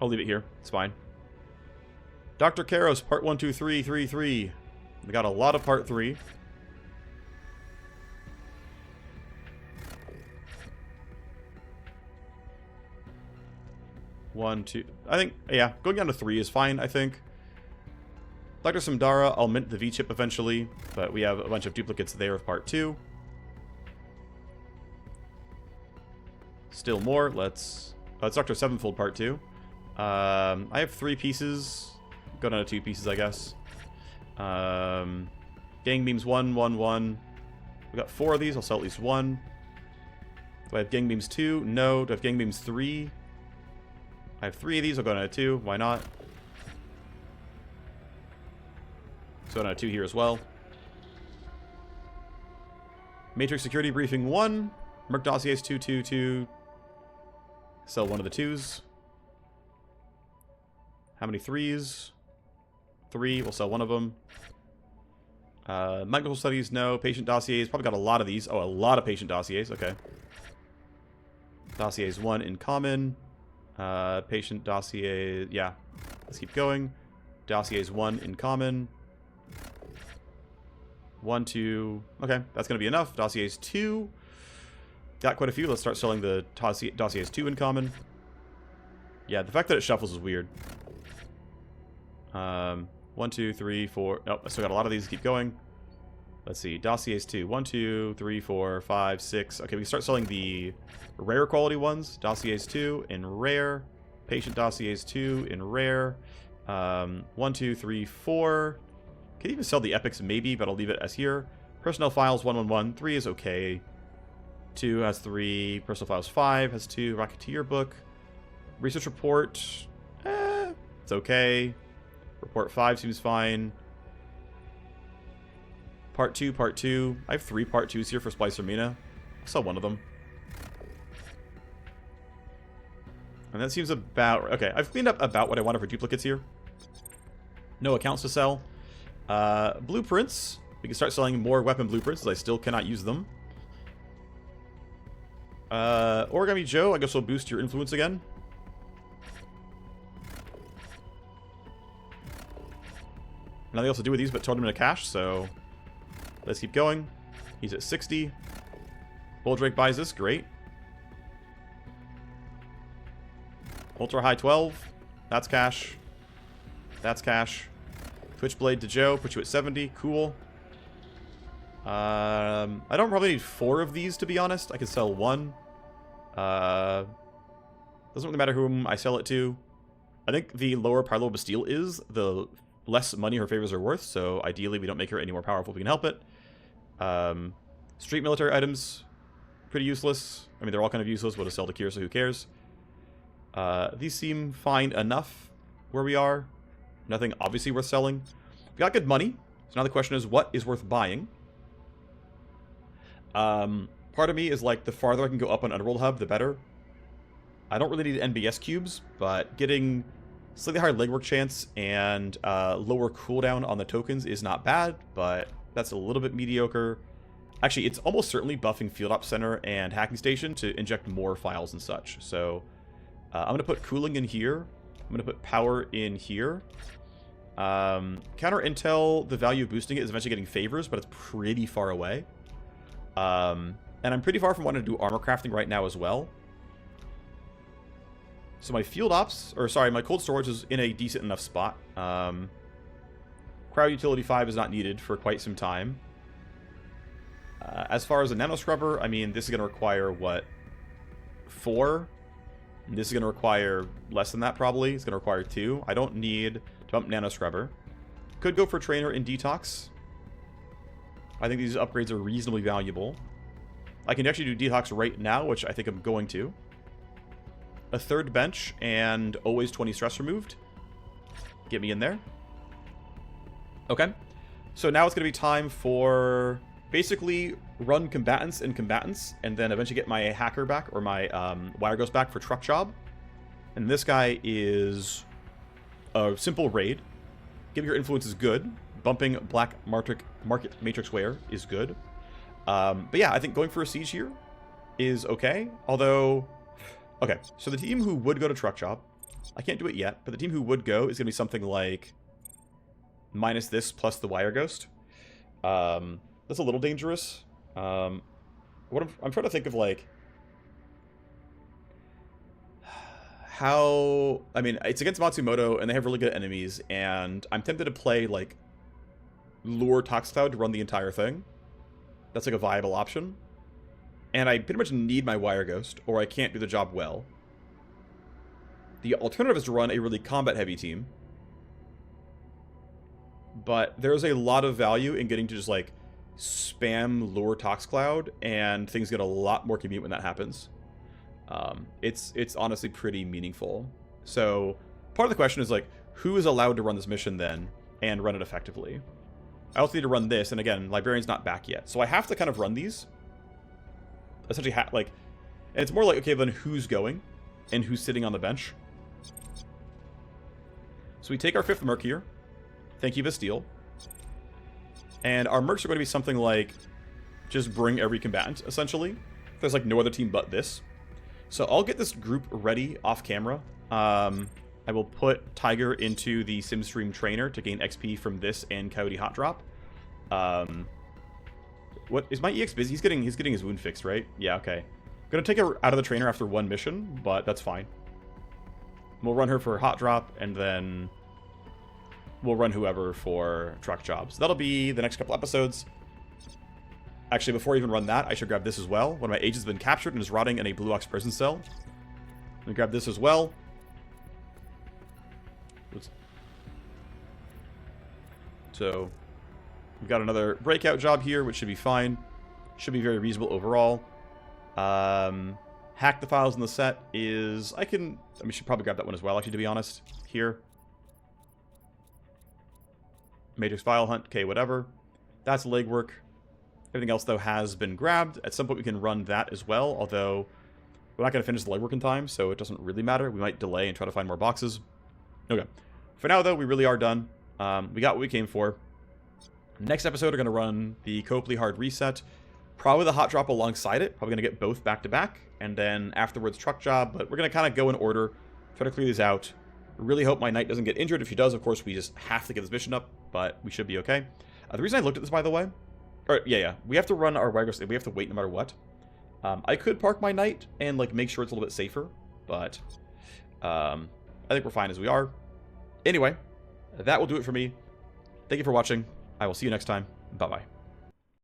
I'll leave it here. It's fine. Dr. Karos, part 1, 2, 3, 3, 3. We got a lot of part 3. One, two. I think, yeah, going down to 3 is fine, I think. Dr. Samdara, I'll mint the V-chip eventually, but we have a bunch of duplicates there of part 2. Still more. Let's Dr. Sevenfold part 2. I have 3 pieces. Go down to 2 pieces, I guess. Gang beams 1, 1, 1. We got 4 of these. I'll sell at least 1. Do I have gang beams 2? No. Do I have gang beams 3? I have 3 of these. I'll go down to 2. Why not? So down to 2 here as well. Matrix Security Briefing 1. Merc Dossiers 2, 2, 2. Sell one of the 2s. How many 3s? 3. We'll sell one of them. Medical studies, no. Patient dossiers. Probably got a lot of these. Oh, a lot of patient dossiers. Okay. Dossiers 1 in common. Patient dossier. Yeah. Let's keep going. Dossiers 1 in common. 1, 2. Okay. That's going to be enough. Dossiers 2. Got quite a few. Let's start selling the dossiers 2 in common. Yeah, the fact that it shuffles is weird. 1, 2, 3, 4. Oh, I still got a lot of these. Keep going. Let's see. Dossiers 2. 1, 2, 3, 4, 5, 6. Okay, we can start selling the rare quality ones. Dossiers 2 in rare. Patient dossiers 2 in rare. 1, 2, 3, 4. Can even sell the epics maybe, but I'll leave it as here. Personnel files 1, 1, 1. 3 is okay. 2 has 3. Personnel files 5 has 2. Racketeer book. Research report. It's okay. Report 5 seems fine. Part 2, part 2. I have 3 part 2s here for Splicer Mina. I'll sell one of them. And that seems about... Okay, I've cleaned up about what I wanted for duplicates here. No accounts to sell. Blueprints. We can start selling more weapon blueprints, as I still cannot use them. Origami Joe, I guess we'll boost your influence again. Nothing else to do with these but turn them into cash, so let's keep going. He's at 60. Bulldrake buys this, great. Ultra High 12. That's cash. That's cash. Twitchblade to Joe, put you at 70, cool. I don't probably need 4 of these, to be honest. I could sell 1. Doesn't really matter whom I sell it to. I think the lower Parlo Bastille is, the less money her favors are worth, so ideally we don't make her any more powerful if we can help it. Street military items, pretty useless. I mean, they're all kind of useless. We'll just sell to Kier, so who cares? These seem fine enough where we are. Nothing obviously worth selling. We got good money, so now the question is, what is worth buying? Part of me is like, the farther I can go up on Underworld Hub, the better. I don't really need NBS cubes, but getting slightly higher legwork chance and lower cooldown on the tokens is not bad, but that's a little bit mediocre. Actually, it's almost certainly buffing Field Op Center and Hacking Station to inject more files and such. So I'm going to put cooling in here. I'm going to put power in here. Counter Intel, the value of boosting it is eventually getting favors, but it's pretty far away. And I'm pretty far from wanting to do armor crafting right now as well. So my field ops, or sorry, my cold storage is in a decent enough spot. Cryo Utility 5 is not needed for quite some time. As far as a nano scrubber, I mean, this is going to require, what, 4? And this is going to require less than that, probably. It's going to require 2. I don't need to bump nano scrubber. Could go for trainer and detox. I think these upgrades are reasonably valuable. I can actually do detox right now, which I think I'm going to. A third bench and always 20 stress removed. Get me in there. Okay. So now it's going to be time for basically run combatants and combatants, and then eventually get my hacker back, or my wire ghost back for truck job. And this guy is a simple raid. Give your influence is good. Bumping black market matrix wear is good. But yeah, I think going for a siege here is okay. Although, okay, so the team who would go to truck job, I can't do it yet, but the team who would go is going to be something like minus this plus the wire ghost. That's a little dangerous. I'm trying to think of, like, how... I mean, it's against Matsumoto, and they have really good enemies, and I'm tempted to play, like, Lure Toxcloud to run the entire thing. That's, like, a viable option. And I pretty much need my Wire Ghost, or I can't do the job well. The alternative is to run a really combat-heavy team. But there's a lot of value in getting to just, like, spam Lure Toxcloud, and things get a lot more convenient when that happens. It's honestly pretty meaningful. So part of the question is, like, who is allowed to run this mission then and run it effectively? I also need to run this, and again, Librarian's not back yet, so I have to kind of run these. Essentially, and it's more like, okay, then who's going and who's sitting on the bench. So we take our 5th merc here. Thank you, Bastille. And our mercs are going to be something like, just bring every combatant, essentially. There's, like, no other team but this. So I'll get this group ready off camera. I will put Tiger into the Simstream trainer to gain XP from this and Coyote Hot Drop. What is my EX busy? He's getting his wound fixed, right? Yeah, okay. I'm gonna take her out of the trainer after one mission, but that's fine. We'll run her for Hot Drop, and then we'll run whoever for truck jobs. That'll be the next couple episodes. Actually, before I even run that, I should grab this as well. One of my agents has been captured and is rotting in a Blue Ox prison cell. Let me grab this as well. Oops. So, we've got another breakout job here, which should be fine. Should be very reasonable overall. Hack the files in the set is... I should probably grab that one as well, actually, to be honest. Here. Matrix file hunt, okay, whatever. That's legwork. Everything else, though, has been grabbed. At some point, we can run that as well, although we're not going to finish the legwork in time, so it doesn't really matter. We might delay and try to find more boxes. Okay. For now, though, we really are done. We got what we came for. Next episode, we're going to run the Copley Hard Reset. Probably the Hot Drop alongside it. Probably going to get both back-to-back. And then afterwards, Truck Job. But we're going to kind of go in order. Try to clear these out. Really hope my knight doesn't get injured. If he does, of course, we just have to get this mission up. But we should be okay. The reason I looked at this, by the way... Yeah. We have to run our Wagos. We have to wait no matter what. I could park my knight and, like, make sure it's a little bit safer. But I think we're fine as we are. Anyway, that will do it for me. Thank you for watching. I will see you next time. Bye-bye.